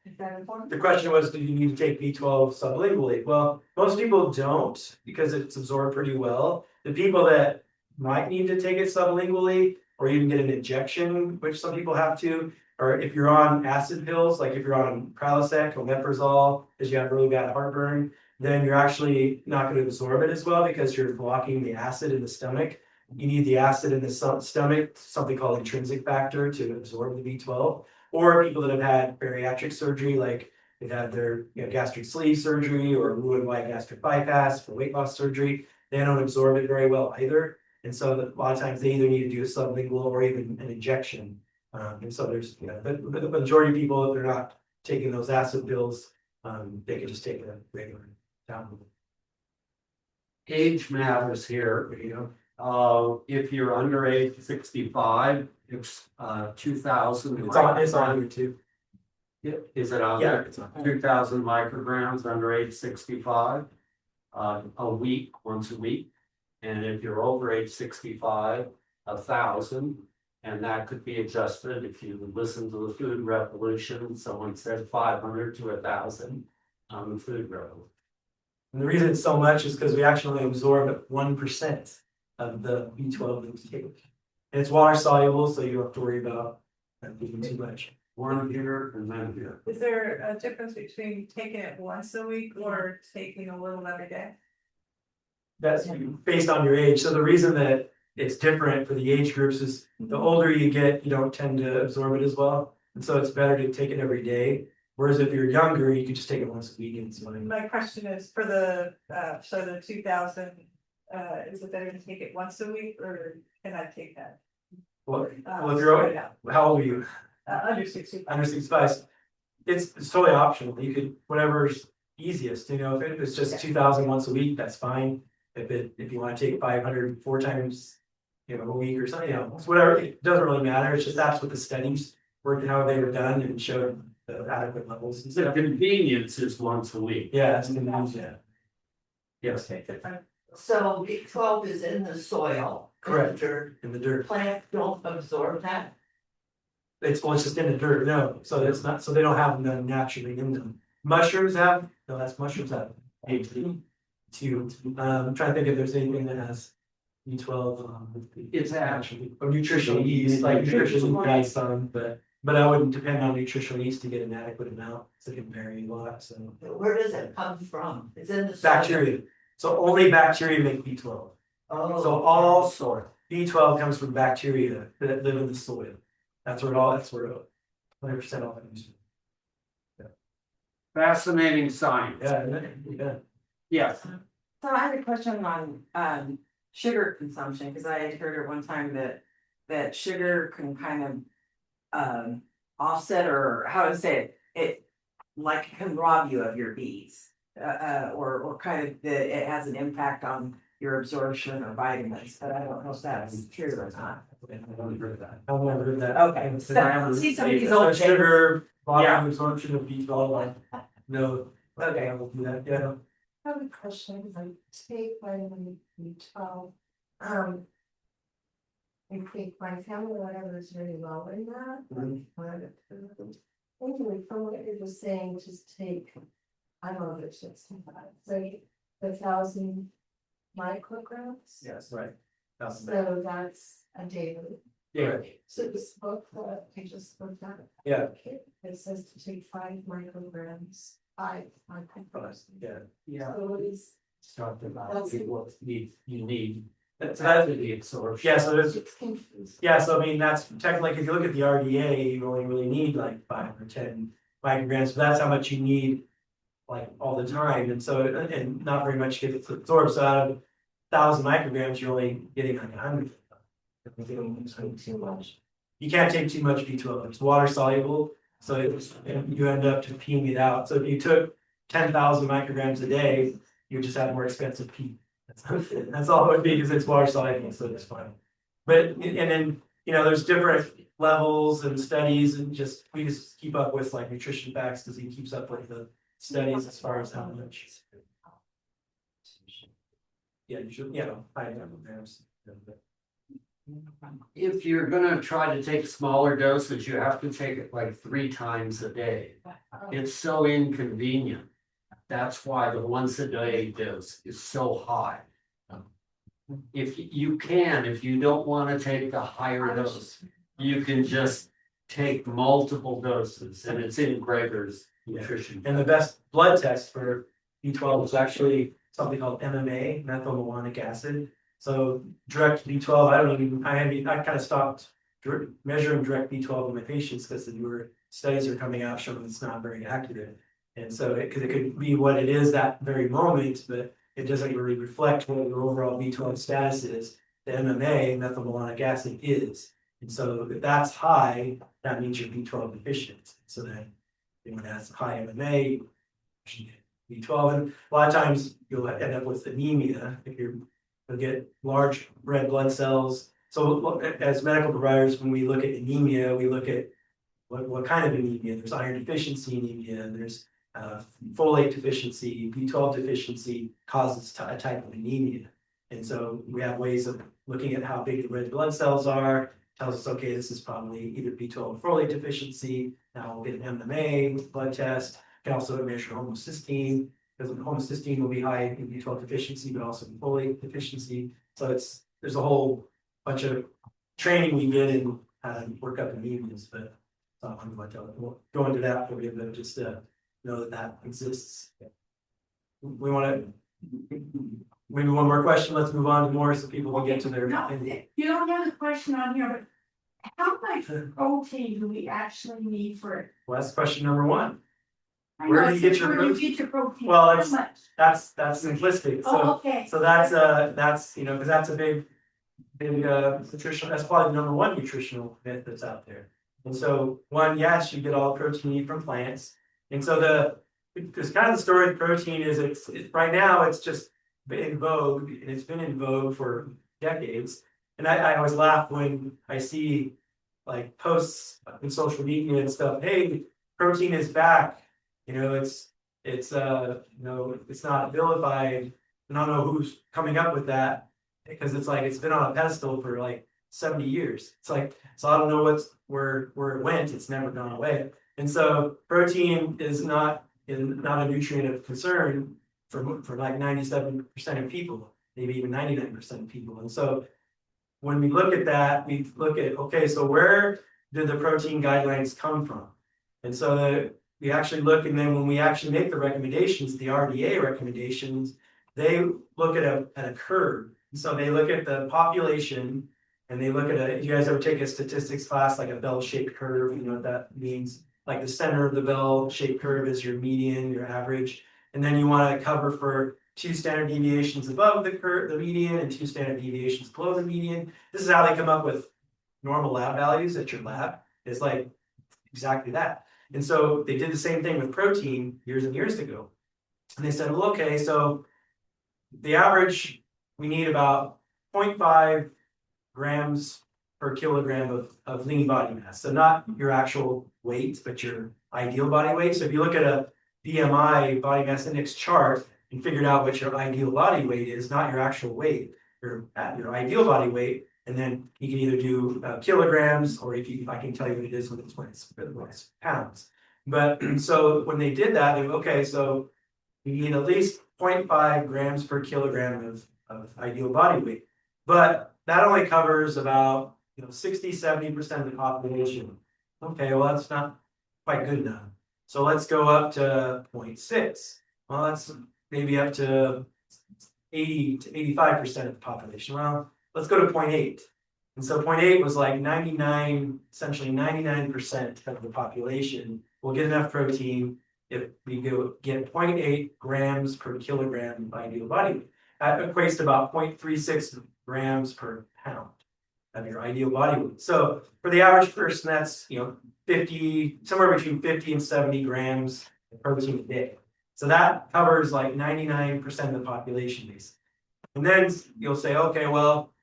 Speaker 3: Is that important?
Speaker 4: The question was, do you need to take B12 sublingually? Well, most people don't because it's absorbed pretty well. The people that might need to take it sublingually or even get an injection, which some people have to, or if you're on acid pills, like if you're on Prilosec or Omeprazole, because you have really bad heartburn, then you're actually not going to absorb it as well because you're blocking the acid in the stomach. You need the acid in the stomach, something called intrinsic factor, to absorb the B12. Or people that have had bariatric surgery, like they've had their gastric sleeve surgery or Roux-en-Y gastric bypass for weight loss surgery, they don't absorb it very well either. And so a lot of times they either need to do a sublingual or even an injection. And so there's, but the majority of people, if they're not taking those acid pills, they could just take a regular tablet.
Speaker 5: Age matters here.
Speaker 4: There you go.
Speaker 5: If you're under age 65, it's 2,000.
Speaker 4: It's on here too.
Speaker 5: Is it on
Speaker 4: Yeah,
Speaker 5: there?
Speaker 4: it's on.
Speaker 5: 2,000 micrograms under age 65, a week, once a week. And if you're over age 65, 1,000. And that could be adjusted if you listen to the food revolution. Someone said 500 to 1,000 on the food revolution.
Speaker 4: And the reason it's so much is because we actually absorb 1% of the B12 that we take. And it's water soluble, so you don't have to worry about taking too much.
Speaker 5: One here and then here.
Speaker 3: Is there a difference between taking it once a week or taking a little every day?
Speaker 4: That's based on your age. So the reason that it's different for the age groups is the older you get, you don't tend to absorb it as well. And so it's better to take it every day. Whereas if you're younger, you could just take it once a week and it's fine.
Speaker 3: My question is for the, so the 2,000, is it better to take it once a week or can I take that?
Speaker 4: Well, if
Speaker 3: Spread
Speaker 4: you're,
Speaker 3: it out.
Speaker 4: how old are you?
Speaker 3: Under 65.
Speaker 4: Under 65. It's totally optional. You could, whatever's easiest, you know, if it's just 2,000 once a week, that's fine. If you want to take 500 4 times, you know, a week or something, you know, it's whatever, it doesn't really matter. It's just that's what the studies worked, how they were done and showed the adequate levels. And
Speaker 5: The
Speaker 4: stuff.
Speaker 5: convenience is once a week.
Speaker 4: Yeah, it's gonna use that. Yes,
Speaker 8: So B12 is in the soil.
Speaker 4: Correct.
Speaker 8: Dirt.
Speaker 4: in the dirt.
Speaker 8: Plants don't absorb that.
Speaker 4: It's just in the dirt, no, so it's not, so they don't have them naturally in them. Mushrooms have, no, that's mushrooms have H2. I'm trying to think if there's anything that has B12.
Speaker 5: It's
Speaker 4: Actually, or nutritional yeast, like nutritional yeast some, but I wouldn't depend on nutritional yeast to get an adequate amount, so it can vary a lot, so.
Speaker 8: Where does it come from? It's in the soil.
Speaker 4: Bacteria, so only bacteria make B12.
Speaker 8: Oh.
Speaker 4: So all B12 comes from bacteria that live in the soil. That's where 100% all comes.
Speaker 5: Fascinating science.
Speaker 4: Yeah, yeah.
Speaker 5: Yes.
Speaker 8: So I had a question on sugar consumption, because I had heard at one time that sugar can kind of offset, or how to say it like can rob you of your bees. Or kind of it has an impact on your absorption of vitamins, but I don't know if that's true or not.
Speaker 4: I've never heard that.
Speaker 8: Okay, so see some of these
Speaker 4: So
Speaker 8: old things.
Speaker 4: sugar,
Speaker 5: Yeah.
Speaker 4: volume absorption of B12, no.
Speaker 8: Okay.
Speaker 4: I will do that, yeah.
Speaker 9: I have a question, because I take vitamin B12. I think my family, whatever is really low in that. Anyway, from what you were saying, just take, I don't know if it's just, say, 1,000 micrograms.
Speaker 4: Yes, right. That's
Speaker 9: So that's a daily.
Speaker 4: yeah,
Speaker 9: So this book, I just looked at.
Speaker 4: Yeah.
Speaker 9: It says to take 5 micrograms, 5 micrograms.
Speaker 4: yeah.
Speaker 5: Yeah.
Speaker 9: So what is,
Speaker 5: Talked about
Speaker 9: That's-
Speaker 5: what you need.
Speaker 4: That's
Speaker 5: the absorption.
Speaker 4: Yeah, so there's,
Speaker 9: it's confusing.
Speaker 4: yeah, so I mean, that's technically, if you look at the RDA, you only really need like 5 or 10 micrograms, so that's how much you need. Like all the time, and so, and not very much gets absorbed, so out of 1,000 micrograms, you're only getting like 100.
Speaker 9: Too much.
Speaker 4: You can't take too much B12, it's water soluble, so you end up just peeing it out. So if you took 10,000 micrograms a day, you just have more expensive pee. That's all it would be, because it's water soluble, so it's fine. But, and then, you know, there's different levels and studies, and we just keep up with like nutrition facts, because he keeps up with the studies as far as how much. Yeah, you should, 5 micrograms.
Speaker 5: If you're gonna try to take smaller doses, you have to take it like 3 times a day. It's so inconvenient. That's why the once a day dose is so high. If you don't wanna take the higher dose, you can just take multiple doses, and it's in Gregor's nutrition.
Speaker 4: And the best blood test for B12 is actually something called MMA, methylmalonic acid. So direct B12, I kind of stopped measuring direct B12 in my patients, because the newer studies are coming out showing it's not very accurate. And so it could be what it is that very moment, but it doesn't really reflect what your overall B12 status is. The MMA, methylmalonic acid, is. And so if that's high, that means you're B12 deficient. So then when that's high MMA, B12, and a lot of times you'll end up with anemia if you'll get large red blood cells. So as medical providers, when we look at anemia, we look at what kind of anemia. There's iron deficiency anemia, there's folate deficiency, B12 deficiency causes a type of anemia. And so we have ways of looking at how big the red blood cells are, tells us, okay, this is probably either B12 or folate deficiency. Now we'll get an MMA blood test. Can also measure homocysteine, because homocysteine will be high in B12 deficiency, but also in folate deficiency. So there's a whole bunch of training we get in how to work up anemias, but I'm going to go into that for you, but just know that exists. We want to maybe one more question. Let's move on to more so people can get to their.
Speaker 6: No, you don't have a question on here, but how much protein do we actually need for it?
Speaker 4: Well, that's question number one.
Speaker 6: I
Speaker 4: Where
Speaker 6: know,
Speaker 4: do you get your
Speaker 6: where do you
Speaker 4: protein?
Speaker 6: get your protein?
Speaker 4: Well,
Speaker 6: How much?
Speaker 4: that's simplistic.
Speaker 6: Oh,
Speaker 4: So
Speaker 6: okay.
Speaker 4: so that's because that's a big nutritional. That's probably the number one nutritional myth that's out there. And so one, yes, you get all the protein you need from plants. And so there's kind of the story of protein is it's right now it's just been in vogue, and it's been in vogue for decades. And I always laugh when I see like posts in social media and stuff. Hey, protein is back. It's it's not vilified. I don't know who's coming up with that because it's like it's been on a pedestal for like 70 years. It's like, so I don't know where it went. It's never gone away. And so protein is not a nutrient of concern for like 97% of people, maybe even 99% of people. And so when we look at that, we look at, okay, so where did the protein guidelines come from? And so we actually look, and then when we actually make the recommendations, the RDA recommendations, they look at a curve. So they look at the population, and they look at you guys ever take a statistics class, like a bell-shaped curve, you know what that means? Like the center of the bell-shaped curve is your median, your average. And then you want to cover for 2 standard deviations above the curve, the median, and 2 standard deviations below the median. This is how they come up with normal lab values at your lab. It's like exactly that. And so they did the same thing with protein years and years ago. And they said, well, okay, so the average, we need about 0.5 grams per kilogram of lean body mass. So not your actual weight, but your ideal body weight. So if you look at a BMI, body mass index chart, and figured out what your ideal body weight is, not your actual weight, your ideal body weight, and then you can either do kilograms, or if I can tell you what it is when it's pounds. But so when they did that, okay, so you need at least 0.5 grams per kilogram of ideal body weight. But that only covers about 60-70% of the population. Okay, well, that's not quite good enough. So let's go up to 0.6. Well, that's maybe up to 80 to 85% of the population. Well, let's go to 0.8. And so 0.8 was like essentially 99% of the population will get enough protein if we get 0.8 grams per kilogram of ideal body weight. That equates to about 0.36 grams per pound of your ideal body weight. So for the average person, that's 50, somewhere between 50 and 70 grams of protein a day. So that covers like 99% of the population base. And then you'll say, okay, well,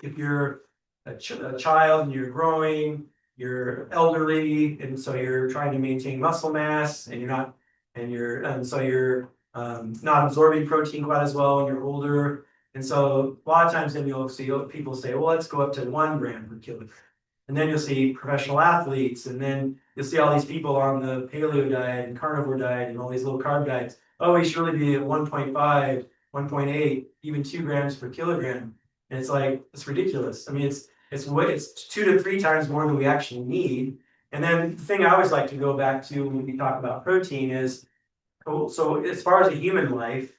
Speaker 4: if you're a child and you're growing, you're elderly, and so you're trying to maintain muscle mass, and you're not absorbing protein quite as well when you're older. And so a lot of times then you'll see people say, well, let's go up to 1 gram per kilogram. And then you'll see professional athletes, and then you'll see all these people on the paleo diet and carnivore diet and all these low carb diets. Oh, we should really be at 1.5, 1.8, even 2 grams per kilogram. And it's like, it's ridiculous. I mean, it's 2 to 3 times more than we actually need. And then the thing I always like to go back to when we talk about protein is, so as far as a human life,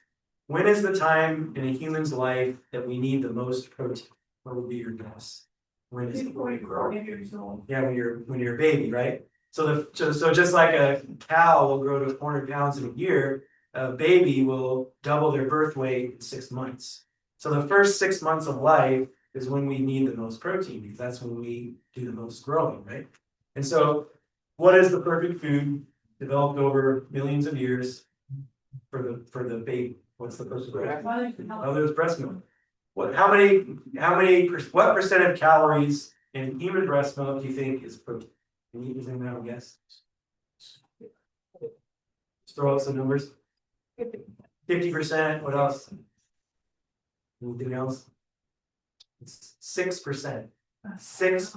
Speaker 4: when is the time in a human's life that we need the most protein? What would be your guess? When is it?
Speaker 6: Before you grow years old.
Speaker 4: Yeah, when you're a baby, right? So just like a cow will grow to 400 pounds in a year, a baby will double their birth weight in 6 months. So the first 6 months of life is when we need the most protein, because that's when we do the most growing, right? And so what is the perfect food developed over millions of years? for the baby. What's the first grade? Mother's breast milk. What, what percent of calories in human breast milk do you think is protein? Can you even have a guess? Just throw out some numbers. 50%, what else? Anything else? It's 6%.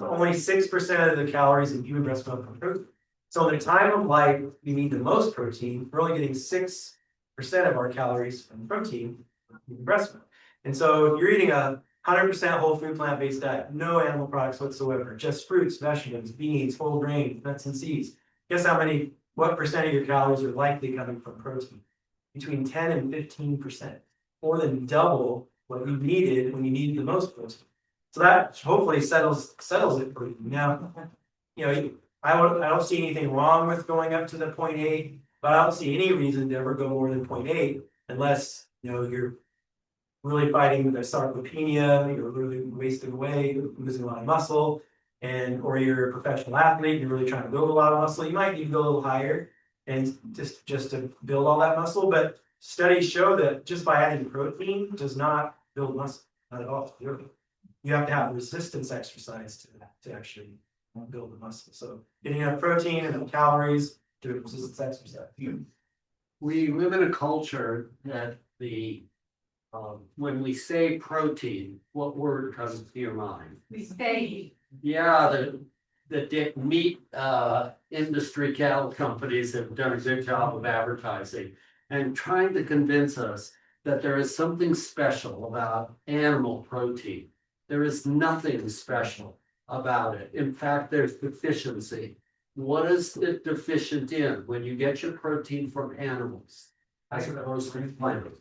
Speaker 4: Only 6% of the calories in human breast milk are protein. So in the time of life, we need the most protein. We're only getting 6% of our calories from protein in breast milk. And so if you're eating 100% whole food plant-based diet, no animal products whatsoever, just fruits, vegetables, beans, whole grains, nuts and seeds. Guess what percent of your calories are likely coming from protein? Between 10 and 15%, more than double what you needed when you needed the most protein. So that hopefully settles it for you. Now, I don't see anything wrong with going up to the 0.8, but I don't see any reason to ever go more than 0.8 unless you're really fighting the sarcopenia, you're really wasting away, losing a lot of muscle, or you're a professional athlete, you're really trying to build a lot of muscle. You might need to go a little higher and just to build all that muscle. But studies show that just by adding protein does not build muscle, not at all. You have to have resistance exercise to actually build the muscle. So getting enough protein and enough calories to resistance exercise.
Speaker 5: We live in a culture that when we say protein, what word comes to your mind?
Speaker 6: Steak.
Speaker 5: Yeah, the meat industry cattle companies have done a good job of advertising and trying to convince us that there is something special about animal protein. There is nothing special about it. In fact, there's deficiency. What is it deficient in when you get your protein from animals as opposed to plants?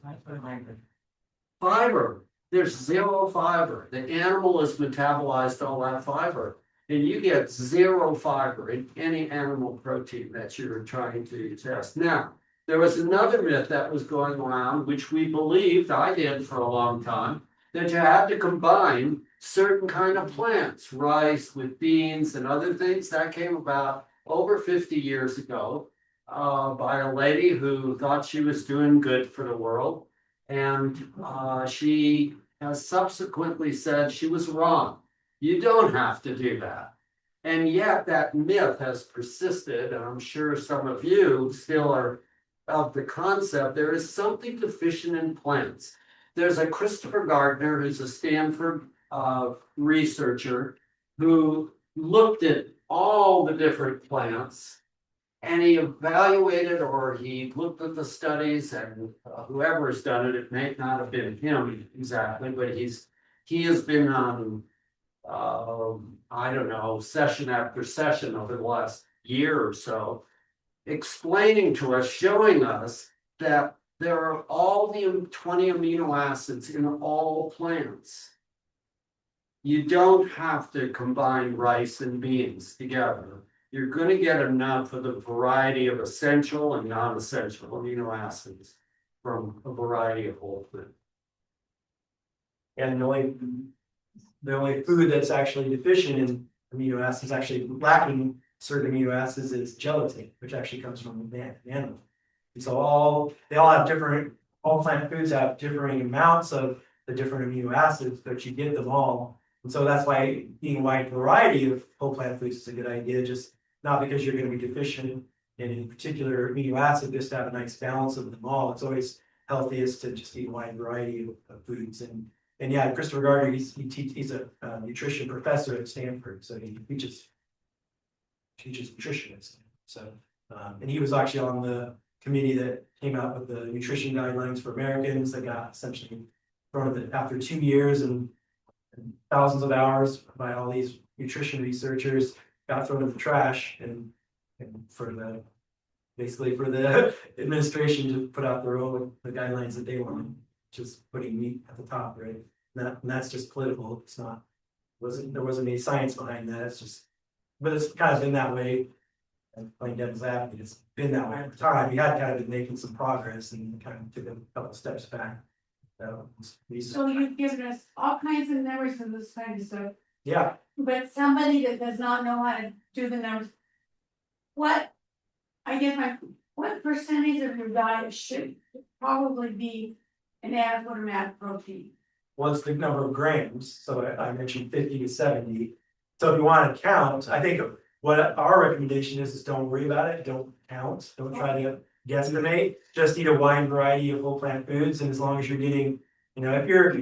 Speaker 5: Fiber. There's zero fiber. The animal has metabolized all that fiber, and you get zero fiber in any animal protein that you're trying to test. Now, there was another myth that was going around, which we believed, I did for a long time, that you had to combine certain kind of plants, rice with beans and other things. That came about over 50 years ago by a lady who thought she was doing good for the world. And she has subsequently said she was wrong. You don't have to do that. And yet that myth has persisted, and I'm sure some of you still are of the concept there is something deficient in plants. There's a Christopher Gardner, who's a Stanford researcher, who looked at all the different plants, and he evaluated, or he looked at the studies, and whoever has done it, it may not have been him exactly, but he has been on, I don't know, session after session over the last year or so, explaining to us, showing us that there are all the 20 amino acids in all plants. You don't have to combine rice and beans together. You're going to get enough of the variety of essential and non-essential amino acids from a variety of whole foods.
Speaker 4: And the only food that's actually deficient in amino acids, actually lacking certain amino acids, is gelatin, which actually comes from an animal. And so all plant foods have differing amounts of the different amino acids, but you get them all. And so that's why eating a wide variety of whole plant foods is a good idea, just not because you're going to be deficient in any particular amino acid, just to have a nice balance of them all. It's always healthiest to just eat a wide variety of foods. And yeah, Christopher Gardner, he's a nutrition professor at Stanford, so he teaches nutrition. So, and he was actually on the committee that came out with the nutrition guidelines for Americans that got essentially thrown at after 2 years and thousands of hours by all these nutrition researchers, got thrown in the trash, and basically for the administration to put out their own the guidelines that they wanted, just putting meat at the top, right? And that's just political. It's not there wasn't any science behind that. It's just, but it's kind of been that way. And playing devil's advocate, it's been that way over time. We had kind of been making some progress and kind of took a couple steps back.
Speaker 10: So you've given us all kinds of numbers and this kind of stuff.
Speaker 4: Yeah.
Speaker 10: But somebody that does not know how to do the numbers, I guess what percentage of your diet should probably be an adequate amount of protein?
Speaker 4: What's the number of grams? So I mentioned 50 to 70. So if you want to count, I think what our recommendation is don't worry about it. Don't count. Don't try to guesstimate. Just eat a wide variety of whole plant foods. And as long as you're getting, if you're,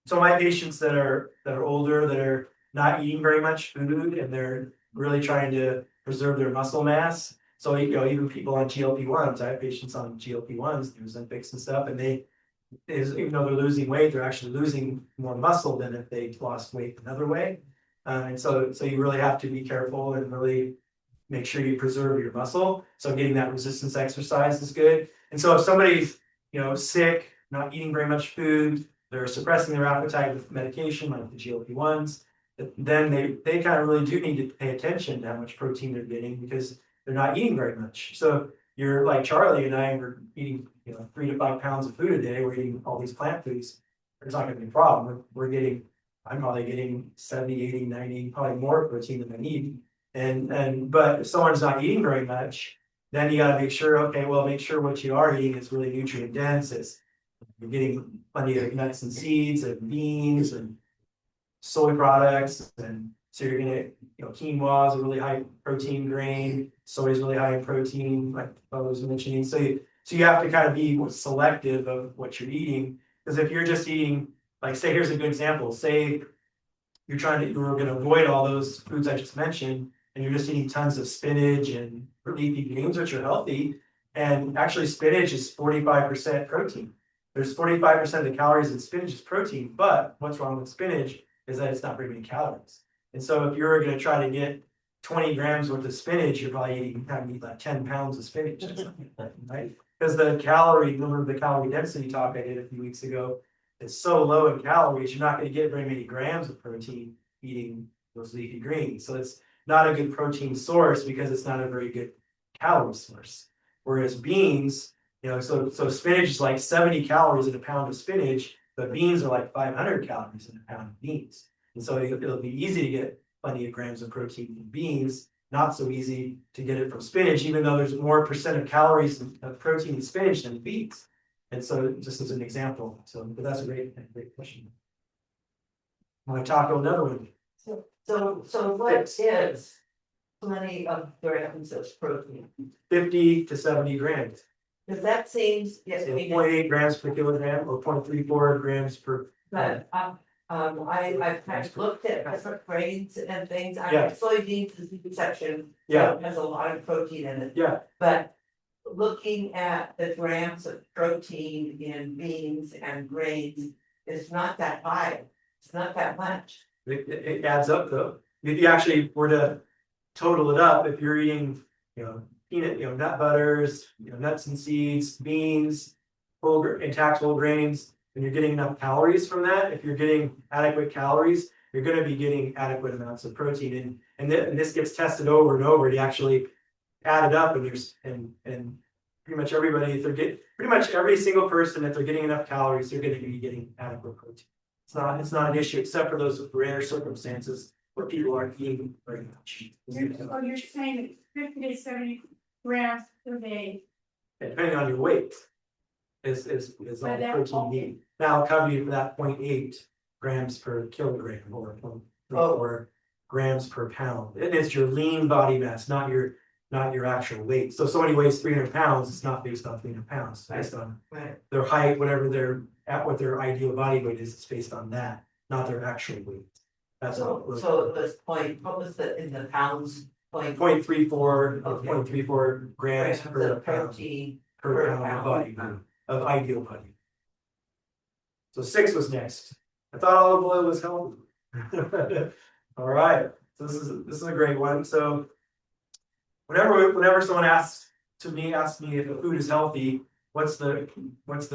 Speaker 4: so my patients that are older, that are not eating very much food and they're really trying to preserve their muscle mass. So, even people on GLP-1s, I have patients on GLP-1s, there's Ozempics and stuff, and even though they're losing weight, they're actually losing more muscle than if they lost weight another way. And so you really have to be careful and really make sure you preserve your muscle. So getting that resistance exercise is good. And so if somebody's, sick, not eating very much food, they're suppressing their appetite with medication like the GLP-1s, then they kind of really do need to pay attention to how much protein they're getting because they're not eating very much. So you're like Charlie and I were eating, 3 to 5 pounds of food a day. We're eating all these plant foods. There's not going to be a problem. I'm probably getting 70, 80, 90, probably more protein than I need. But if someone's not eating very much, then you got to make sure, make sure what you are eating is really nutrient dense. You're getting plenty of nuts and seeds and beans and soy products, and so you're gonna, quinoa is a really high protein grain, soy is really high in protein, like I was mentioning. So you have to kind of be selective of what you're eating, because if you're just eating, like say, here's a good example. Say you're gonna avoid all those foods I just mentioned, and you're just eating tons of spinach and leafy greens, which are healthy. And actually, spinach is 45% protein. There's 45% of the calories in spinach is protein, but what's wrong with spinach is that it's not very many calories. And so if you're going to try to get 20 grams worth of spinach, you're probably having to eat like 10 pounds of spinach, right? Because remember the calorie density talk I did a few weeks ago, it's so low in calories, you're not going to get very many grams of protein eating those leafy greens. So it's not a good protein source because it's not a very good calorie source. Whereas beans, so spinach is like 70 calories in a pound of spinach, but beans are like 500 calories in a pound of beans. And so it'll be easy to get plenty of grams of protein from beans, not so easy to get it from spinach, even though there's more percent of calories of protein in spinach than beans. And so just as an example, but that's a great question. Want to tackle another one?
Speaker 8: So what is plenty of grams of protein?
Speaker 4: 50 to 70 grams.
Speaker 8: Because that seems, yes,
Speaker 4: So 0.8 grams per kilogram or 0.34 grams per.
Speaker 8: but I've kind of looked at different grains and things. I
Speaker 4: Yeah.
Speaker 8: have soybeans is the exception.
Speaker 4: Yeah.
Speaker 8: So it has a lot of protein in it.
Speaker 4: Yeah.
Speaker 8: But looking at the grams of protein in beans and grains, it's not that high. It's not that much.
Speaker 4: It adds up though. If you actually were to total it up, if you're eating, peanut, nut butters, nuts and seeds, beans, intact whole grains, and you're getting enough calories from that, if you're getting adequate calories, you're going to be getting adequate amounts of protein. And this gets tested over and over to actually add it up, and pretty much everybody, if pretty much every single person, if they're getting enough calories, they're going to be getting adequate protein. It's not an issue except for those rare circumstances where people aren't eating very much.
Speaker 10: So you're saying that 50 to 70 grams per day.
Speaker 4: Depending on your weight is all
Speaker 10: But that-
Speaker 4: protein you need. Now I'll cover you for that 0.8 grams per kilogram or 0.34 grams per pound. And it's your lean body mass, not your actual weight. So if somebody weighs 300 pounds, it's not based on 300 pounds, it's based on their height, whatever they're at, what their ideal body weight is, it's based on that, not their actual weight. That's all.
Speaker 8: So it was what was the in the pounds?
Speaker 4: 0.34 or 0.34 grams
Speaker 8: Grams
Speaker 4: per
Speaker 8: of
Speaker 4: pound
Speaker 8: protein
Speaker 4: per pound of body weight, of ideal body weight. So 6 was next. I thought olive oil was healthy. All right, so this is a great one. So whenever someone asks me if a food is healthy, what's the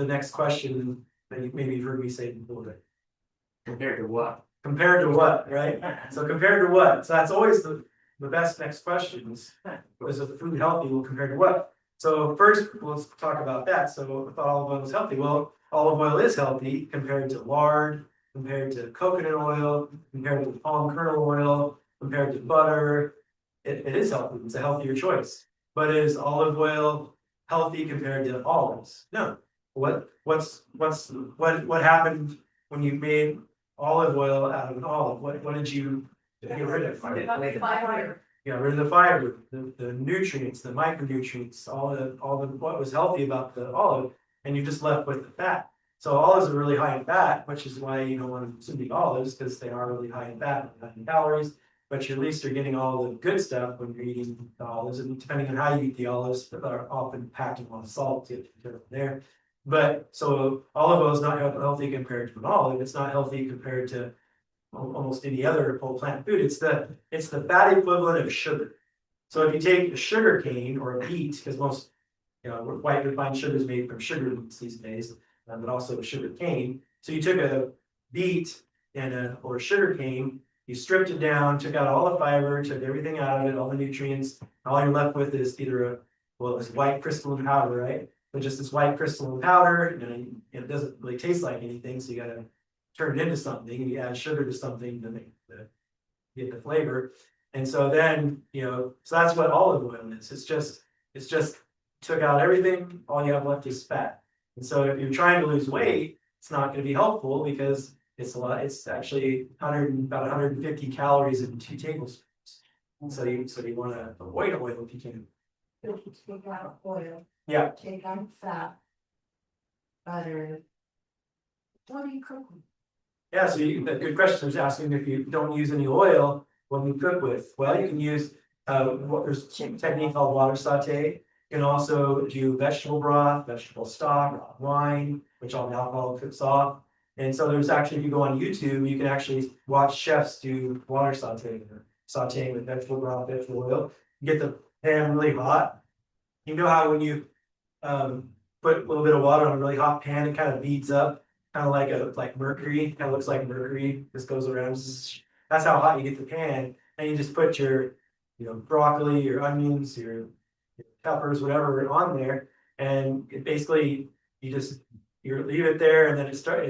Speaker 4: next question that maybe you've heard me say before?
Speaker 7: Compared to what?
Speaker 4: Compared to what, right? So compared to what? So that's always the best next question is a food healthy? Well, compared to what? So first, let's talk about that. So if olive oil is healthy, well, olive oil is healthy compared to lard, compared to coconut oil, compared to palm kernel oil, compared to butter. It is healthy. It's a healthier choice. But is olive oil healthy compared to olives. No. What happened when you made olive oil out of an olive? What did you get rid of?
Speaker 10: Fiber.
Speaker 4: Got rid of the fiber, the nutrients, the micronutrients, all the what was healthy about the olive, and you're just left with the fat. So olives are really high in fat, which is why you don't want to consume the olives, because they are really high in fat and high in calories. But you at least are getting all the good stuff when you're eating the olives, and depending on how you eat the olives, that are often packed in a lot of salt to get there. But so olive oil is not healthy compared to an olive. It's not healthy compared to almost any other whole plant food. It's the fat equivalent of sugar. So if you take a sugar cane or a beet, because most white refined sugar is made from sugar beets these days, but also a sugar cane. So you took a beet or a sugar cane, you stripped it down, took out all the fiber, took everything out of it, all the nutrients. All you're left with is either it's white crystalline powder, right? But just this white crystalline powder, and it doesn't really taste like anything, so you got to turn it into something, and you add sugar to something to get the flavor. And so then, so that's what olive oil is. It's just took out everything, all you have left is fat. And so if you're trying to lose weight, it's not going to be helpful because it's actually about 150 calories in 2 tablespoons. And so you want to avoid oil if you can.
Speaker 9: If you take out oil,
Speaker 4: Yeah.
Speaker 9: take out fat, butter. What do you cook with?
Speaker 4: Yeah, so the good question is asking if you don't use any oil, what do you cook with? Well, you can use there's a technique called water saute. You can also do vegetable broth, vegetable stock, wine, which all the alcohol cooks off. And so there's actually, if you go on YouTube, you can actually watch chefs do water sauteing with vegetable broth, vegetable oil. You get the pan really hot. You know how when you put a little bit of water on a really hot pan, it kind of beads up, kind of like mercury, kind of looks like mercury. Just goes around. That's how hot you get the pan, and you just put your, broccoli, your onions, your peppers, whatever on there, and it basically you leave it there, and then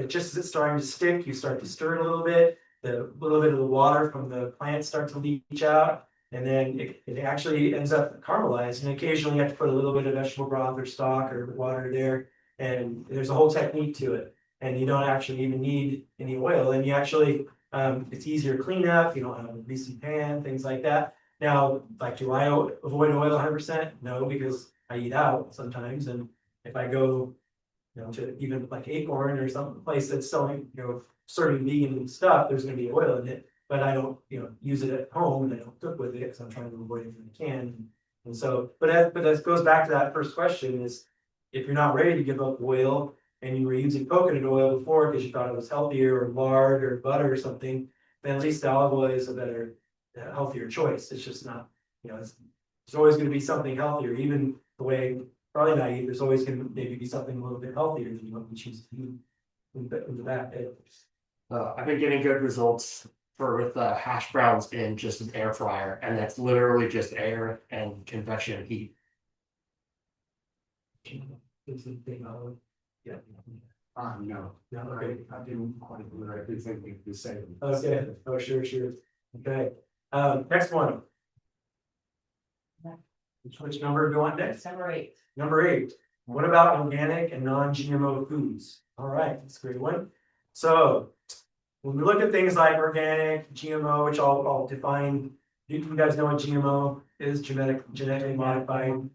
Speaker 4: just as it's starting to stick, you start to stir it a little bit. The little bit of the water from the plant starts to leach out. And then it actually ends up caramelized, and occasionally you have to put a little bit of vegetable broth or stock or water there, and there's a whole technique to it. And you don't actually even need any oil, and you actually it's easier to clean up. You don't have a greasy pan, things like that. Now, do I avoid oil 100%? No, because I eat out sometimes, and if I go to even like Acorn or some place that's selling serving vegan stuff, there's going to be oil in it. But I don't, use it at home, and I don't cook with it because I'm trying to avoid it when I can. And so, but that goes back to that first question: is if you're not ready to give up oil and you were using coconut oil before because you thought it was healthier, or lard or butter or something, then at least the olive oil is a better, healthier choice. It's just not, there's always going to be something healthier, even the way probably not eat. There's always going to maybe be something a little bit healthier than what you choose to eat in the back.
Speaker 7: I've been getting good results with hash browns in just an air fryer, and that's literally just air and convection heat.
Speaker 4: Yeah.
Speaker 7: No,
Speaker 4: Okay.
Speaker 7: I didn't quite do it. I do think the same.
Speaker 4: Okay. Oh, sure. Okay. Next one. Which number do you want next?
Speaker 8: Number 8.
Speaker 4: Number 8. What about organic and non-GMO foods? All right, that's a great one. So when we look at things like organic, GMO, which I'll define, you guys know what GMO is? Genetically modified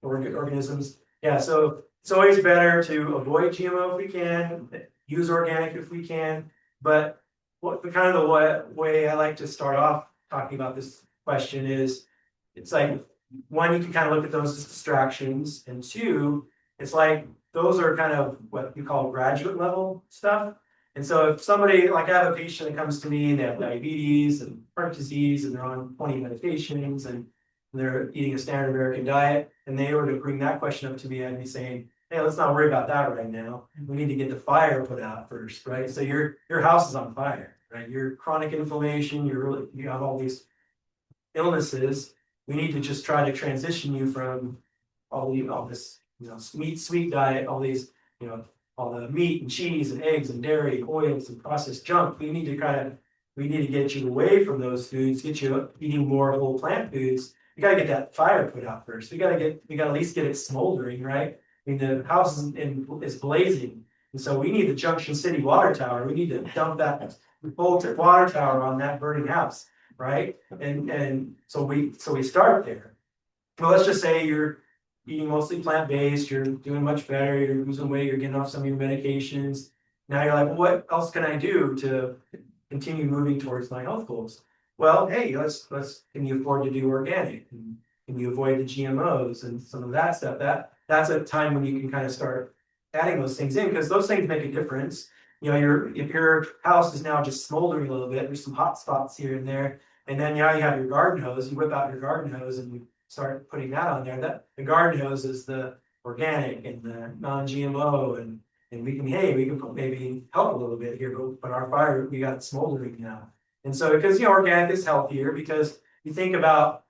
Speaker 4: organisms. Yeah, so it's always better to avoid GMO if we can, use organic if we can. But the way I like to start off talking about this question is, it's like, one, you can kind of look at those as distractions, and 2, it's like those are kind of what you call graduate level stuff. And so if somebody, like I have a patient that comes to me and they have diabetes and heart disease, and they're on 20 medications, and they're eating a standard American diet, and they were to bring that question up to me, I'd be saying, hey, let's not worry about that right now. We need to get the fire put out first, right? So your house is on fire, right? Your chronic inflammation, you have all these illnesses. We need to just try to transition you from all this, sweet diet, all these, all the meat and cheese and eggs and dairy, oils and processed junk. We need to get you away from those foods, get you eating more whole plant foods. we gotta get that fire put out first. We gotta at least get it smoldering, right? I mean, the house is blazing. And so we need the Junction City water tower. We need to dump that voltage water tower on that burning house, right? And so we start there. Well, let's just say you're eating mostly plant-based, you're doing much better, you're losing weight, you're getting off some of your medications. Now you're like, well, what else can I do to continue moving towards my health goals? Well, hey, can you afford to do organic? Can you avoid the GMOs and some of that stuff? That's a time when you can kind of start adding those things in, because those things make a difference. You know, if your house is now just smoldering a little bit, there's some hot spots here and there, and then now you have your garden hose, you whip out your garden hose and you start putting that on there. That the garden hose is the organic and the non-GMO, and we can maybe help a little bit here, but our fire, we got it smoldering now. And so because organic is healthier, because you think about,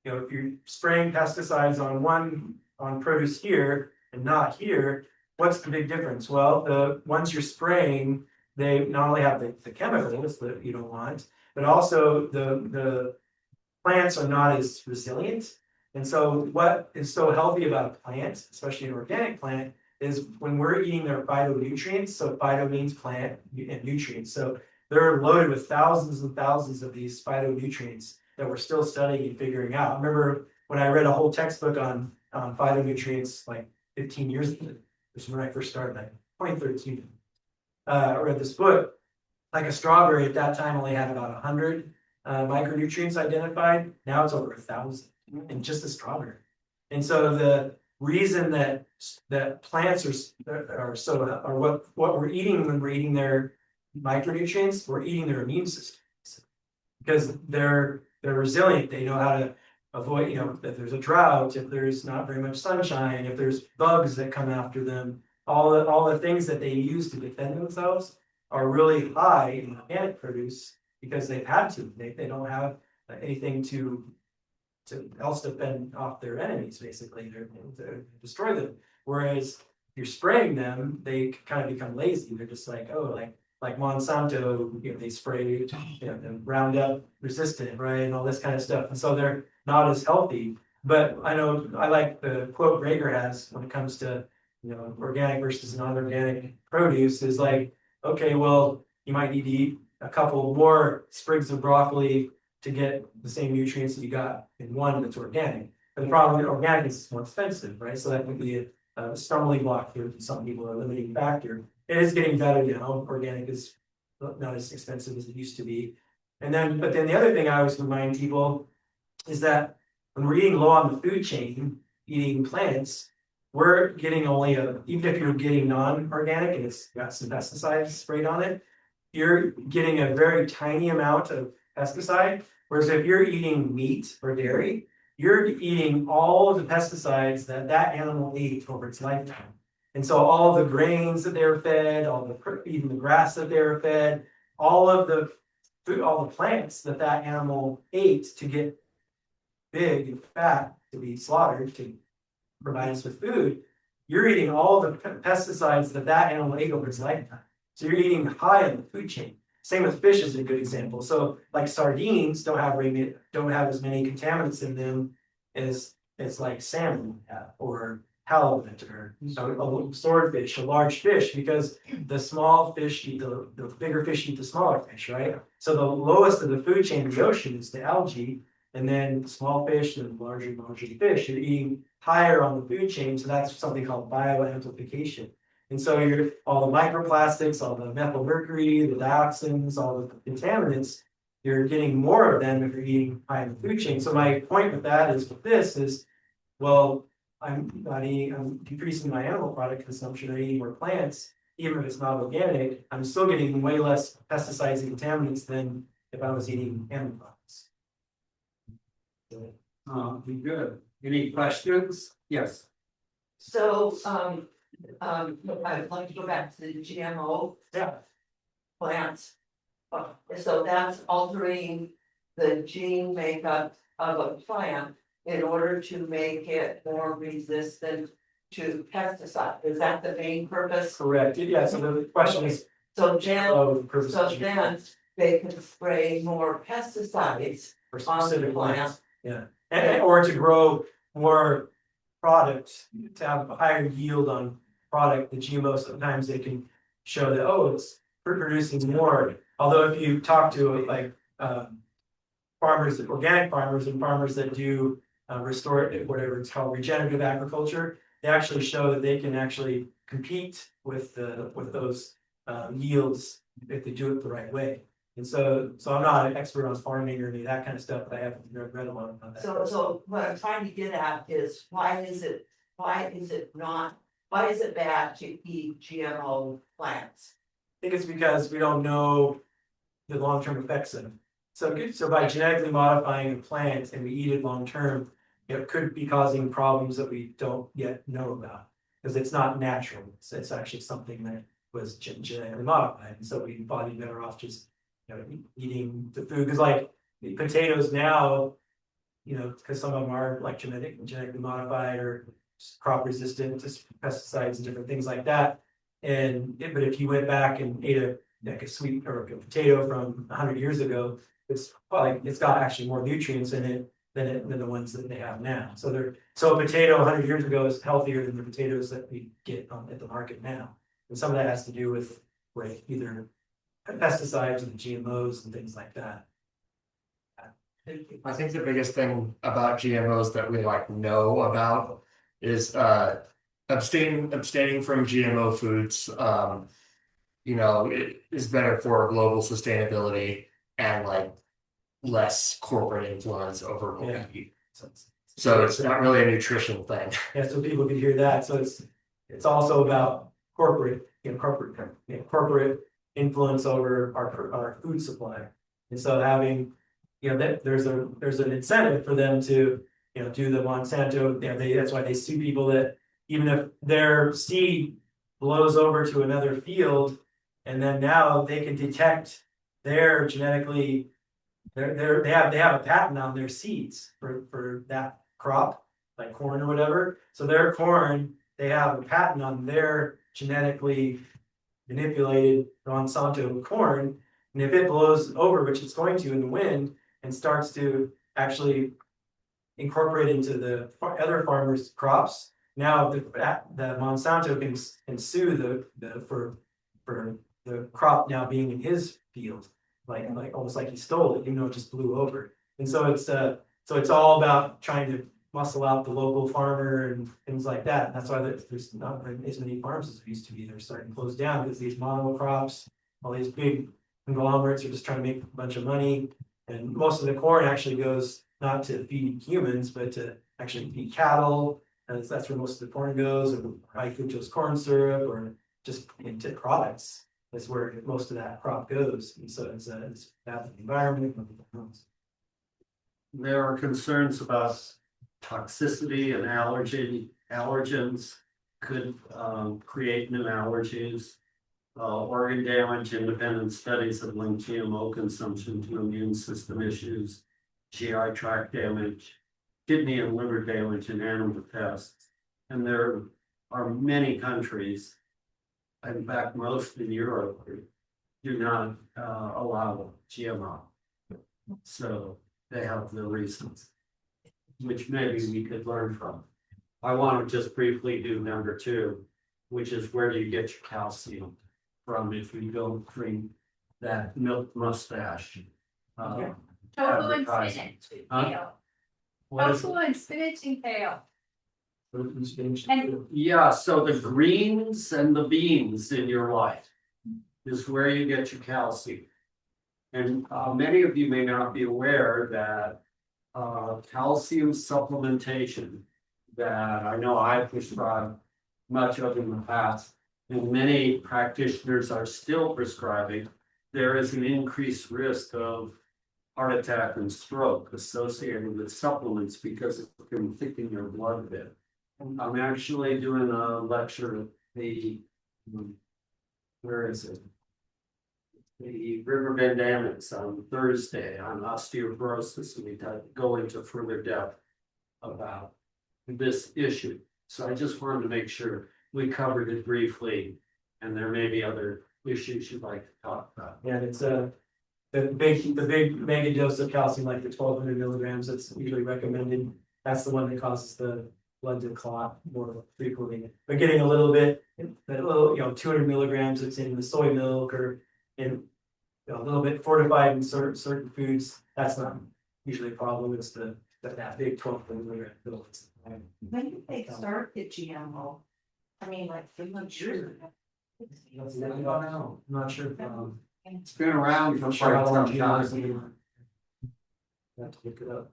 Speaker 4: if you're spraying pesticides on produce here and not here, what's the big difference? Well, the ones you're spraying, they not only have the chemicals that you don't want, but also the plants are not as resilient. And so what is so healthy about a plant, especially an organic plant, is when we're eating their phytonutrients. So phyto means plant and nutrients. So they're loaded with thousands and thousands of these phytonutrients that we're still studying and figuring out. I remember when I read a whole textbook on phytonutrients like 15 years ago. This is when I first started, like 2013. I read this book. Like a strawberry at that time only had about 100 micronutrients identified. Now it's over 1,000 in just a strawberry. And so the reason that plants are what we're eating when we're eating their micronutrients, we're eating their immune systems, because they're resilient. They know how to avoid, if there's a drought, if there's not very much sunshine, if there's bugs that come after them, all the things that they use to defend themselves are really high in organic produce, because they've had to. They don't have anything to else defend off their enemies, basically, to destroy them. Whereas if you're spraying them, they kind of become lazy. They're just like, like Monsanto, they spray, Roundup resistant, right, and all this kind of stuff. And so they're not as healthy. But I know I like the quote Rager has when it comes to organic versus non-organic produce, is like, okay, well, you might need to eat a couple more sprigs of broccoli to get the same nutrients that you got in one that's organic. But the problem with organic is it's more expensive, right? So that could be a stumbling block for some people, a limiting factor. It is getting better now. Organic is not as expensive as it used to be. But then the other thing I always remind people is that when we're eating low on the food chain, eating plants, we're getting only even if you're getting non-organic and it's got some pesticides sprayed on it, you're getting a very tiny amount of pesticide. Whereas if you're eating meat or dairy, you're eating all of the pesticides that animal ate over its lifetime. And so all the grains that they were fed, even the grass that they were fed, all the plants that animal ate to get big and fat to be slaughtered to provide us with food, you're eating all the pesticides that animal ate over its lifetime. So you're eating high in the food chain. Same with fish is a good example. So like sardines don't have as many contaminants in them as like salmon or halibut or a swordfish, a large fish, because the small fish eat the bigger fish eat the smaller fish, right? So the lowest of the food chain in the ocean is the algae, and then small fish and larger fish. You're eating higher on the food chain, so that's something called bioamplification. And so all the microplastics, all the methyl mercury, the dioxins, all the contaminants, you're getting more of them if you're eating high in the food chain. So my point with that is, well, I'm decreasing my animal product consumption or eating more plants, even if it's not organic, I'm still getting way less pesticides and contaminants than if I was eating animal products.
Speaker 5: Good. Any questions? Yes.
Speaker 8: So, I'd like to go back to the GMO.
Speaker 4: Yeah.
Speaker 8: Plants. So that's altering the gene makeup of a plant in order to make it more resistant to pesticides. Is that the main purpose?
Speaker 4: Correct. Yeah. So the question is,
Speaker 8: So then,
Speaker 4: purpose
Speaker 8: so
Speaker 4: of
Speaker 8: then they can spray more pesticides
Speaker 4: for
Speaker 8: on the
Speaker 4: specific
Speaker 8: plant.
Speaker 4: plants. Yeah. or to grow more product, to have a higher yield on product. The GMO, sometimes they can show that, oh, it's producing more. Although if you talk to like farmers, organic farmers and farmers that do restorative, whatever it's called, regenerative agriculture, they actually show that they can actually compete with those yields if they do it the right way. And so I'm not an expert on farming or any of that kind of stuff, but I haven't read a lot about that.
Speaker 8: So what I'm trying to get at is why is it bad to eat GMO plants?
Speaker 4: I think it's because we don't know the long-term effects of it. So by genetically modifying a plant and we eat it long-term, it could be causing problems that we don't yet know about. Because it's not natural, it's actually something that was genetically modified, and so we'd probably be better off just, eating the food, because like the potatoes now, because some of them are like genetically modified or crop resistant to pesticides and different things like that. But if you went back and ate a sweet or a potato from 100 years ago, it's got actually more nutrients in it than the ones that they have now. So a potato 100 years ago is healthier than the potatoes that we get at the market now. And some of that has to do with either pesticides and GMOs and things like that.
Speaker 7: I think the biggest thing about GMOs that we know about is abstaining from GMO foods. It is better for global sustainability and less corporate influence over what we eat. So it's not really a nutrition thing.
Speaker 4: Yeah, so people can hear that. So it's also about corporate influence over our food supply. And so having, that there's an incentive for them to, do the Monsanto, that's why they sue people, that even if their seed blows over to another field, and then now they can detect their genetically, they have a patent on their seeds for that crop, like corn or whatever. So their corn, they have a patent on their genetically manipulated Monsanto corn. And if it blows over, which it's going to in the wind, and starts to actually incorporate into the other farmers' crops, now the Monsanto can sue for the crop now being in his field, like almost like he stole it, even though it just blew over. And so it's all about trying to muscle out the local farmer and things like that. And that's why there's not as many farms as there used to be. They're starting to close down because these monocrops, all these big conglomerates are just trying to make a bunch of money. And most of the corn actually goes not to feed humans, but to actually feed cattle. And that's where most of the corn goes, or high fructose corn syrup, or just into products. That's where most of that crop goes. And so it's bad for the environment.
Speaker 5: There are concerns about toxicity and allergens could create new allergies. Organ damage, independent studies have linked GMO consumption to immune system issues, GI tract damage, kidney and liver damage in animal tests. And there are many countries, in fact, most in Europe, do not allow GMO. So they have their reasons, which maybe we could learn from. I want to just briefly do number 2, which is where do you get your calcium from if you don't drink that milk mustache?
Speaker 6: Tofu and
Speaker 5: advertising.
Speaker 6: spinach,
Speaker 5: Huh?
Speaker 6: kale.
Speaker 5: What is
Speaker 6: Tofu and spinach and kale.
Speaker 5: it? Yeah, so the greens and the beans in your life is where you get your calcium. And many of you may not be aware that calcium supplementation that I know I prescribed much of in the past, and many practitioners are still prescribing, there is an increased risk of heart attack and stroke associated with supplements because it can thicken your blood a bit. I'm actually doing a lecture at the, where is it? The Riverbend Annex on Thursday on osteoporosis, and we go into further depth about this issue. So I just wanted to make sure we covered it briefly, and there may be other issues you'd like to talk about.
Speaker 4: Yeah, it's the big mega dose of calcium, like the 1,200 milligrams, that's usually recommended. That's the one that causes the blood to clot more frequently. But getting a little bit, a little, 200 milligrams that's in the soy milk or in a little bit fortified in certain foods, that's not usually a problem. It's that big 1,200 milligram dose.
Speaker 9: When did they start the GMO? I mean, like, I'm not sure.
Speaker 4: I don't know. I'm not sure.
Speaker 5: It's been around for
Speaker 4: I'm sure how
Speaker 5: quite
Speaker 4: long
Speaker 5: some
Speaker 4: GMOs
Speaker 5: time.
Speaker 4: have to look it up.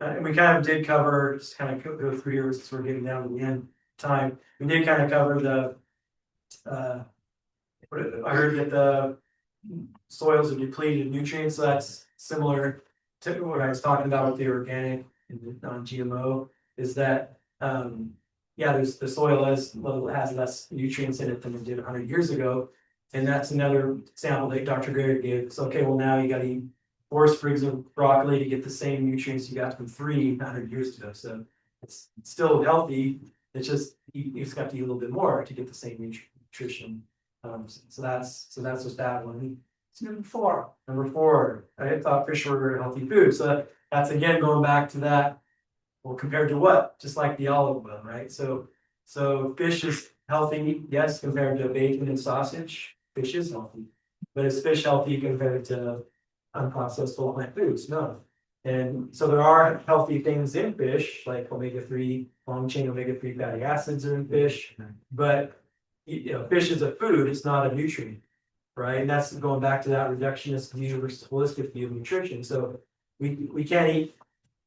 Speaker 4: And we kind of did cover, just kind of go through here since we're getting down to the end time. We did kind of cover the, I heard that the soils are depleted of nutrients, so that's similar to what I was talking about with the organic and the non-GMO, is that, yeah, there's the soil has less nutrients in it than it did 100 years ago. And that's another example that Dr. Gray gave. So, okay, well, now you got to eat 4 sprigs of broccoli to get the same nutrients you got from 300 years ago. So it's still healthy. It's just you just got to eat a little bit more to get the same nutrition. So that's just that one. It's number 4. Number 4, I thought fish were a healthy food. So that's again going back to that. Well, compared to what? Just like the olive oil, right? So fish is healthy, yes, compared to bacon and sausage. Fish is healthy, but is fish healthy compared to unprocessed whole plant foods? No. And so there are healthy things in fish, like omega-3, long chain omega-3 fatty acids are in fish, but fish is a food, it's not a nutrient, right? And that's going back to that reductionist view versus holistic view of nutrition. So we can't eat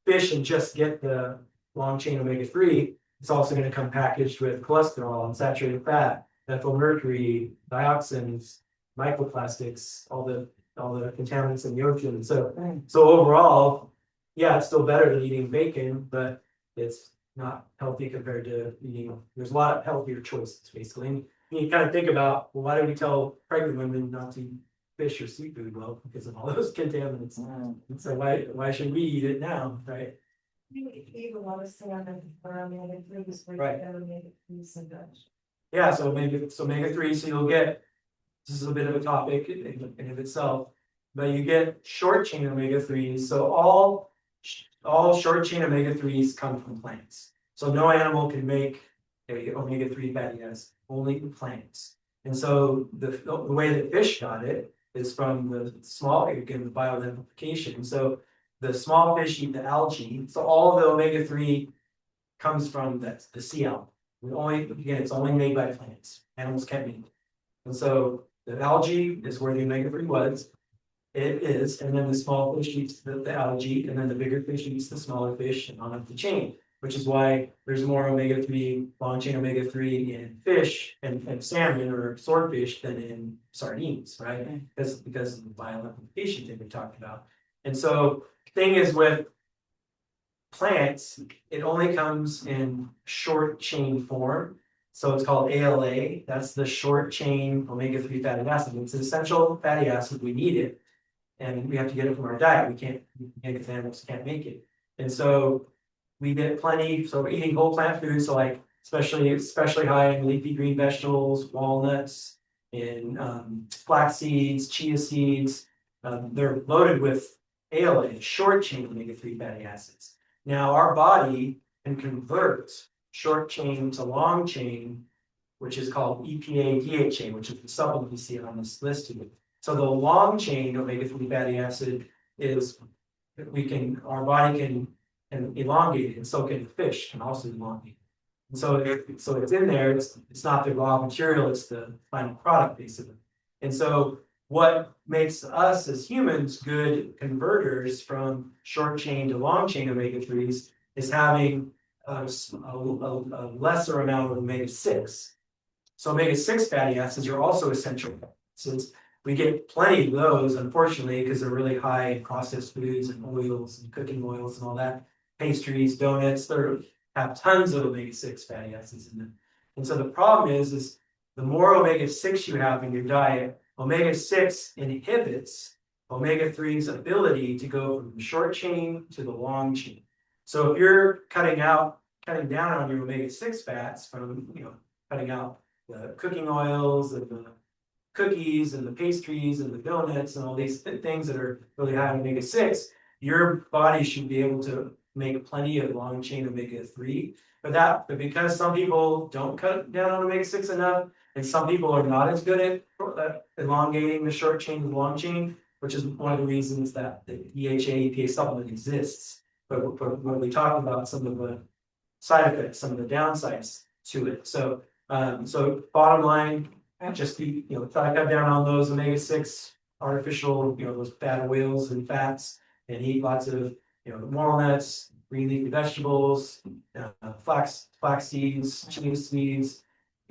Speaker 4: fish and just get the long chain omega-3. It's also going to come packaged with cholesterol and saturated fat, methyl mercury, dioxins, microplastics, all the contaminants in the ocean. So overall, yeah, it's still better than eating bacon, but it's not healthy compared to eating. There's a lot of healthier choices, basically. And you kind of think about, well, why do we tell pregnant women not to eat fish or seafood? Well, because of all those contaminants. And so why should we eat it now, right?
Speaker 9: You eat a lot of salmon, omega-3s,
Speaker 4: Right.
Speaker 9: omega-3s and such.
Speaker 4: Yeah, so omega-3, so you'll get, this is a bit of a topic in of itself, but you get short chain omega-3s. So all short chain omega-3s come from plants. So no animal can make a omega-3 fatty acid, only plants. And so the way that fish got it is from the small, again, the bioidentification. So the small fish eat the algae. So all of the omega-3 comes from the sea algae. It's only made by plants. Animals can't make it. And so the algae is where the omega-3 was. It is, and then the small fish eats the algae, and then the bigger fish eats the smaller fish and on up the chain, which is why there's more omega-3, long chain omega-3 in fish and salmon or swordfish than in sardines, right? Because of the bioidentification that we talked about. And so the thing is with plants, it only comes in short chain form. So it's called ALA. That's the short chain omega-3 fatty acid. It's an essential fatty acid. We need it. And we have to get it from our diet. We can't get animals can't make it. And so we get plenty. So we're eating whole plant foods, so like especially high in leafy green vegetables, walnuts, and flax seeds, chia seeds. They're loaded with ALA, short chain omega-3 fatty acids. Now our body can convert short chain to long chain, which is called EPA DHA, which is the supplement you see on this list here. So the long chain omega-3 fatty acid is our body can elongate it, and so can the fish can also elongate it. And so it's in there, it's not the raw material, it's the final product basically. And so what makes us as humans good converters from short chain to long chain omega-3s is having a lesser amount of omega-6. So omega-6 fatty acids are also essential acids. We get plenty of those, unfortunately, because they're really high in processed foods and oils and cooking oils and all that. Pastries, donuts, they have tons of omega-6 fatty acids in them. And so the problem is the more omega-6 you have in your diet, omega-6 inhibits omega-3's ability to go from the short chain to the long chain. So if you're cutting down on your omega-6 fats from, cutting out the cooking oils and the cookies and the pastries and the donuts and all these things that are really high in omega-6, your body should be able to make plenty of long chain omega-3. But because some people don't cut down on omega-6 enough, and some people are not as good at elongating the short chain to the long chain, which is one of the reasons that the DHA EPA supplement exists. But when we talk about some of the side effects, some of the downsides to it. So bottom line, just be, try to cut down on those omega-6 artificial, those bad oils and fats, and eat lots of, walnuts, green leafy vegetables, flax seeds, chia seeds,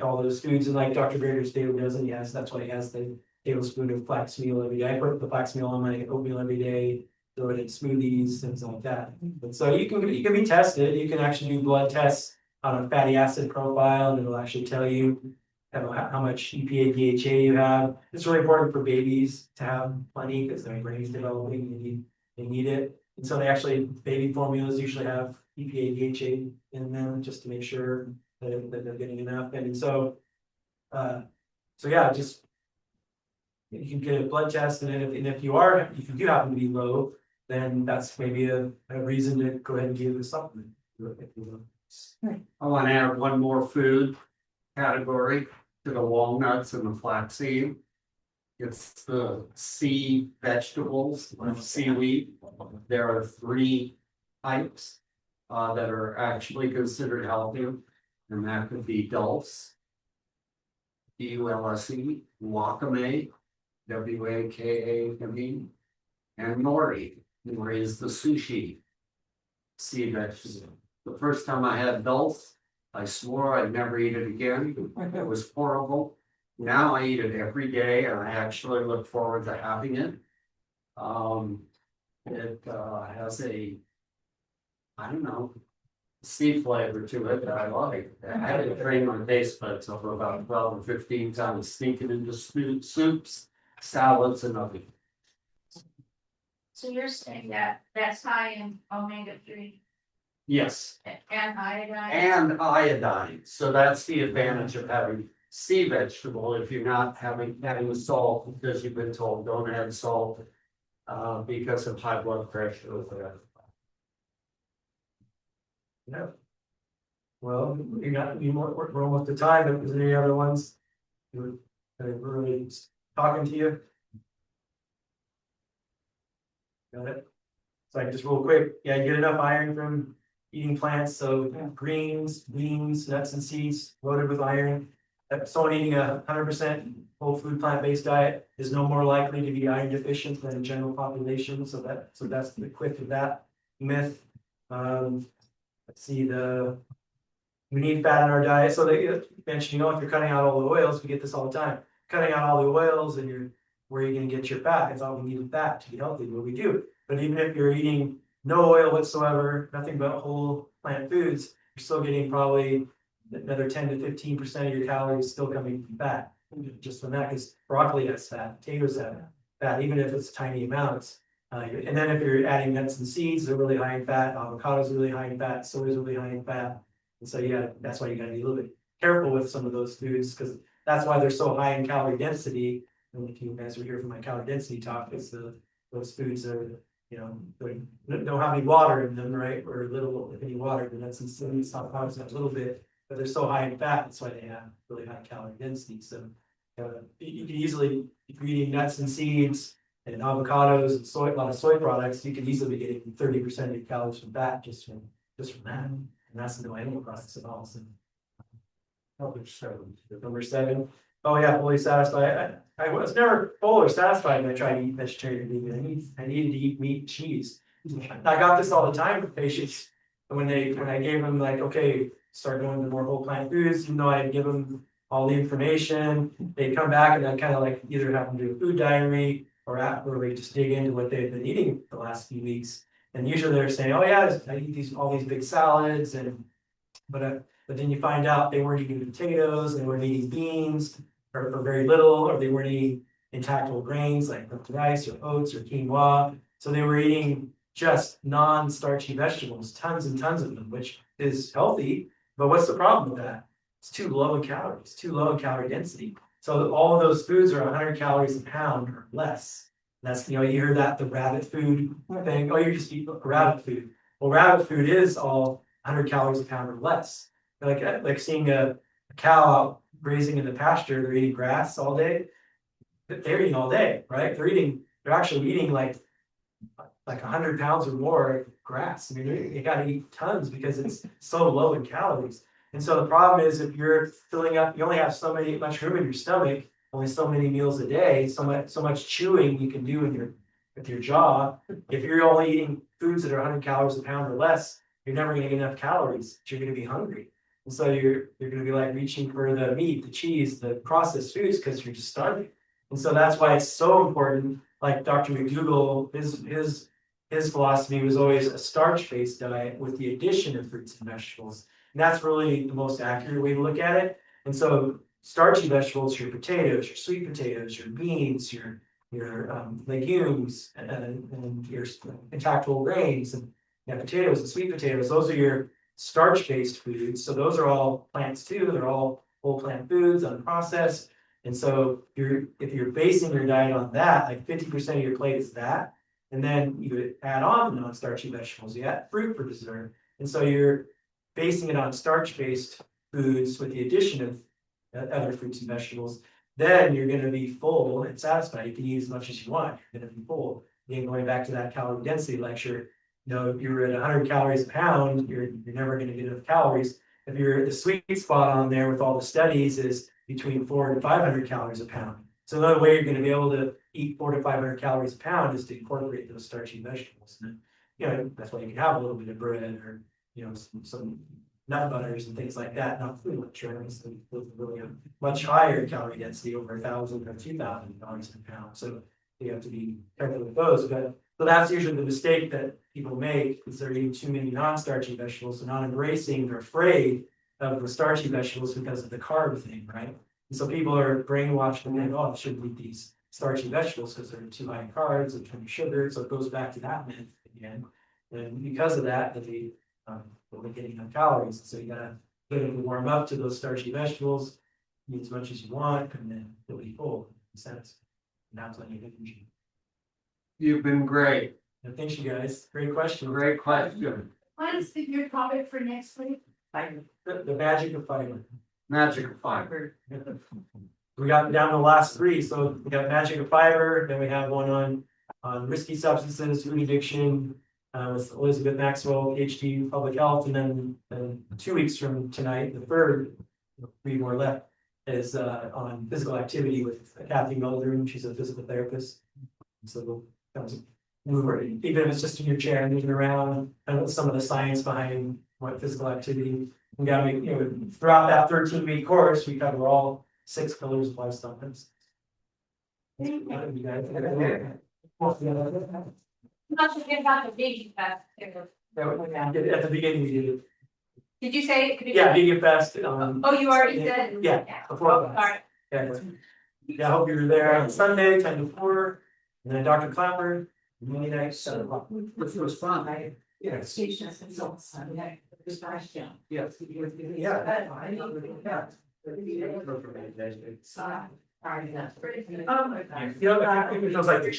Speaker 4: all those foods. And like Dr. Bader's daily doesn't, yes, that's why he has the tablespoon of flax meal every day. I put the flax meal on my oatmeal every day, throw it in smoothies, things like that. But so you can be tested. You can actually do blood tests on a fatty acid profile, and it'll actually tell you how much EPA, DHA you have. It's really important for babies to have plenty because their brain's developing. They need it. And so baby formulas usually have EPA, DHA in them just to make sure that they're getting enough. And so yeah, just you can get a blood test, and if you do happen to be low, then that's maybe a reason to go ahead and give a supplement.
Speaker 5: I want to add one more food category to the walnuts and the flaxseed. It's the sea vegetables, like seaweed. There are 3 types that are actually considered healthy, and that could be dulse, D-U-L-S-E, wakame, W-A-K-A-M-E, and nori. Nori is the sushi sea vegetable. The first time I had dulse, I swore I'd never eat it again. It was horrible. Now I eat it every day, and I actually look forward to having it. It has a, I don't know, sea flavor to it that I like. I had to train my taste buds over about 12 or 15 times, sneaking into soups, salads, and other.
Speaker 6: So you're saying that that's high in omega-3
Speaker 5: Yes,
Speaker 6: and iodine?
Speaker 5: and iodine. So that's the advantage of having sea vegetable if you're not having salt, because you've been told don't add salt because of high blood pressure or whatever.
Speaker 4: Yeah. Well, we're almost at time. If there's any other ones, we're really talking to you. Got it. So just real quick, yeah, you get enough iron from eating plants. So greens, beans, nuts, and seeds loaded with iron. Someone eating 100% whole food plant-based diet is no more likely to be iron deficient than the general population. So that's the quick of that myth. Let's see, we need fat in our diet. So they mentioned, if you're cutting out all the oils, we get this all the time. Cutting out all the oils, and where are you going to get your fat? It's all we need fat to be healthy. What we do. But even if you're eating no oil whatsoever, nothing but whole plant foods, you're still getting probably another 10 to 15% of your calories still coming from fat. Just from that, because broccoli has fat, potatoes have fat, even if it's tiny amounts. And then if you're adding nuts and seeds, they're really high in fat. Avocados are really high in fat. Soy is really high in fat. And so that's why you got to be a little bit careful with some of those foods, because that's why they're so high in calorie density. And if you guys were here for my calorie density talk, it's those foods are, they don't have any water in them, right? Or little, if any water. The nuts and seeds, avocados have a little bit, but they're so high in fat. That's why they have really high calorie density. So you can easily, if you're eating nuts and seeds and avocados and soy, a lot of soy products, you could easily be getting 30% of your calories from fat just from that. And that's no animal products at all. So number 7. Oh yeah, fully satisfied. I was never full or satisfied when I tried to eat vegetarian and vegan. I needed to eat meat and cheese. I got this all the time with patients when I gave them okay, start going to more whole plant foods, even though I'd give them all the information, they'd come back and I'd kind of either have them do a food diary or we just dig into what they've been eating the last few weeks. And usually they're saying, oh yeah, I eat all these big salads, but then you find out they weren't eating potatoes, they weren't eating beans, or very little, or they weren't eating intact whole grains like rice or oats or quinoa. So they were eating just non-starchy vegetables, tons and tons of them, which is healthy. But what's the problem with that? It's too low in calories, too low in calorie density. So all of those foods are 100 calories a pound or less. That's, you hear that, the rabbit food thing, oh, you just eat rabbit food. Well, rabbit food is all 100 calories a pound or less. Like seeing a cow out grazing in the pasture, they're eating grass all day. They're eating all day, right? They're actually eating like 100 pounds or more of grass. I mean, you gotta eat tons because it's so low in calories. And so the problem is if you're filling up, you only have much room in your stomach, only so many meals a day, so much chewing you can do with your jaw. If you're only eating foods that are 100 calories a pound or less, you're never gonna get enough calories. You're gonna be hungry. And so you're gonna be like reaching for the meat, the cheese, the processed foods because you're just starving. And so that's why it's so important. Like Dr. McDougall, his philosophy was always a starch-based diet with the addition of fruits and vegetables. And that's really the most accurate way to look at it. And so starchy vegetables, your potatoes, your sweet potatoes, your beans, your legumes, and your intact-whole grains, and potatoes and sweet potatoes, those are your starch-based foods. So those are all plants too. They're all whole plant foods, unprocessed. And so if you're basing your diet on that, like 50% of your plate is that, and then you add on the non-starchy vegetables, you add fruit for dessert. And so you're basing it on starch-based foods with the addition of other fruits and vegetables, then you're going to be full and satisfied. You can eat as much as you want. You're going to be full. Again, going back to that calorie density lecture, if you're at 100 calories a pound, you're never going to get enough calories. If you're at the sweet spot on there with all the studies is between 400 and 500 calories a pound. So another way you're going to be able to eat 400 to 500 calories a pound is to incorporate those starchy vegetables. And that's why you can have a little bit of bread or some nut butters and things like that. Not food like shreds with really a much higher calorie density, over 1,000 or 2,000 calories per pound. So you have to be careful with those. But so that's usually the mistake that people make is they're eating too many non-starchy vegetables. They're not embracing, they're afraid of the starchy vegetables because of the carb thing, right? And so people are brainwashed and think, oh, I shouldn't eat these starchy vegetables because they're too high in carbs and too much sugar. So it goes back to that myth again. And because of that, they we're getting enough calories. So you gotta get them to warm up to those starchy vegetables, eat as much as you want, and then you'll be full in a sense. And that's when you get energy.
Speaker 5: You've been great.
Speaker 4: And thanks you guys. Great question.
Speaker 5: Great question.
Speaker 10: What is your topic for next week?
Speaker 4: The magic of fiber.
Speaker 5: Magic of fiber.
Speaker 4: We got down to the last three. So we got magic of fiber, then we have one on risky substances, food addiction, with Elizabeth Maxwell, PhD, public health, and then 2 weeks from tonight, the third, 3 more left, is on physical activity with Kathy Meldrum. She's a physical therapist. So we'll kind of move, even if it's just in your chair, moving around, and some of the science behind what physical activity. We got to make, throughout that 13-week course, we cover all 6 pillars of lifestyle.
Speaker 6: Not forget about the vegan fest.
Speaker 4: At the beginning, we did it.
Speaker 6: Did you say?
Speaker 4: Yeah, Vegan Fest.
Speaker 6: Oh, you already said?
Speaker 4: Yeah, before
Speaker 6: Oh,
Speaker 4: that.
Speaker 6: sorry.
Speaker 4: Yeah, I hope you're there on Sunday, 10 to 4. And then Dr. Clapper, Monday night, 7 o'clock.
Speaker 5: Which was fun.
Speaker 4: Yeah.
Speaker 8: Stations and so on.
Speaker 4: Yeah.
Speaker 8: Sorry.
Speaker 4: It feels like the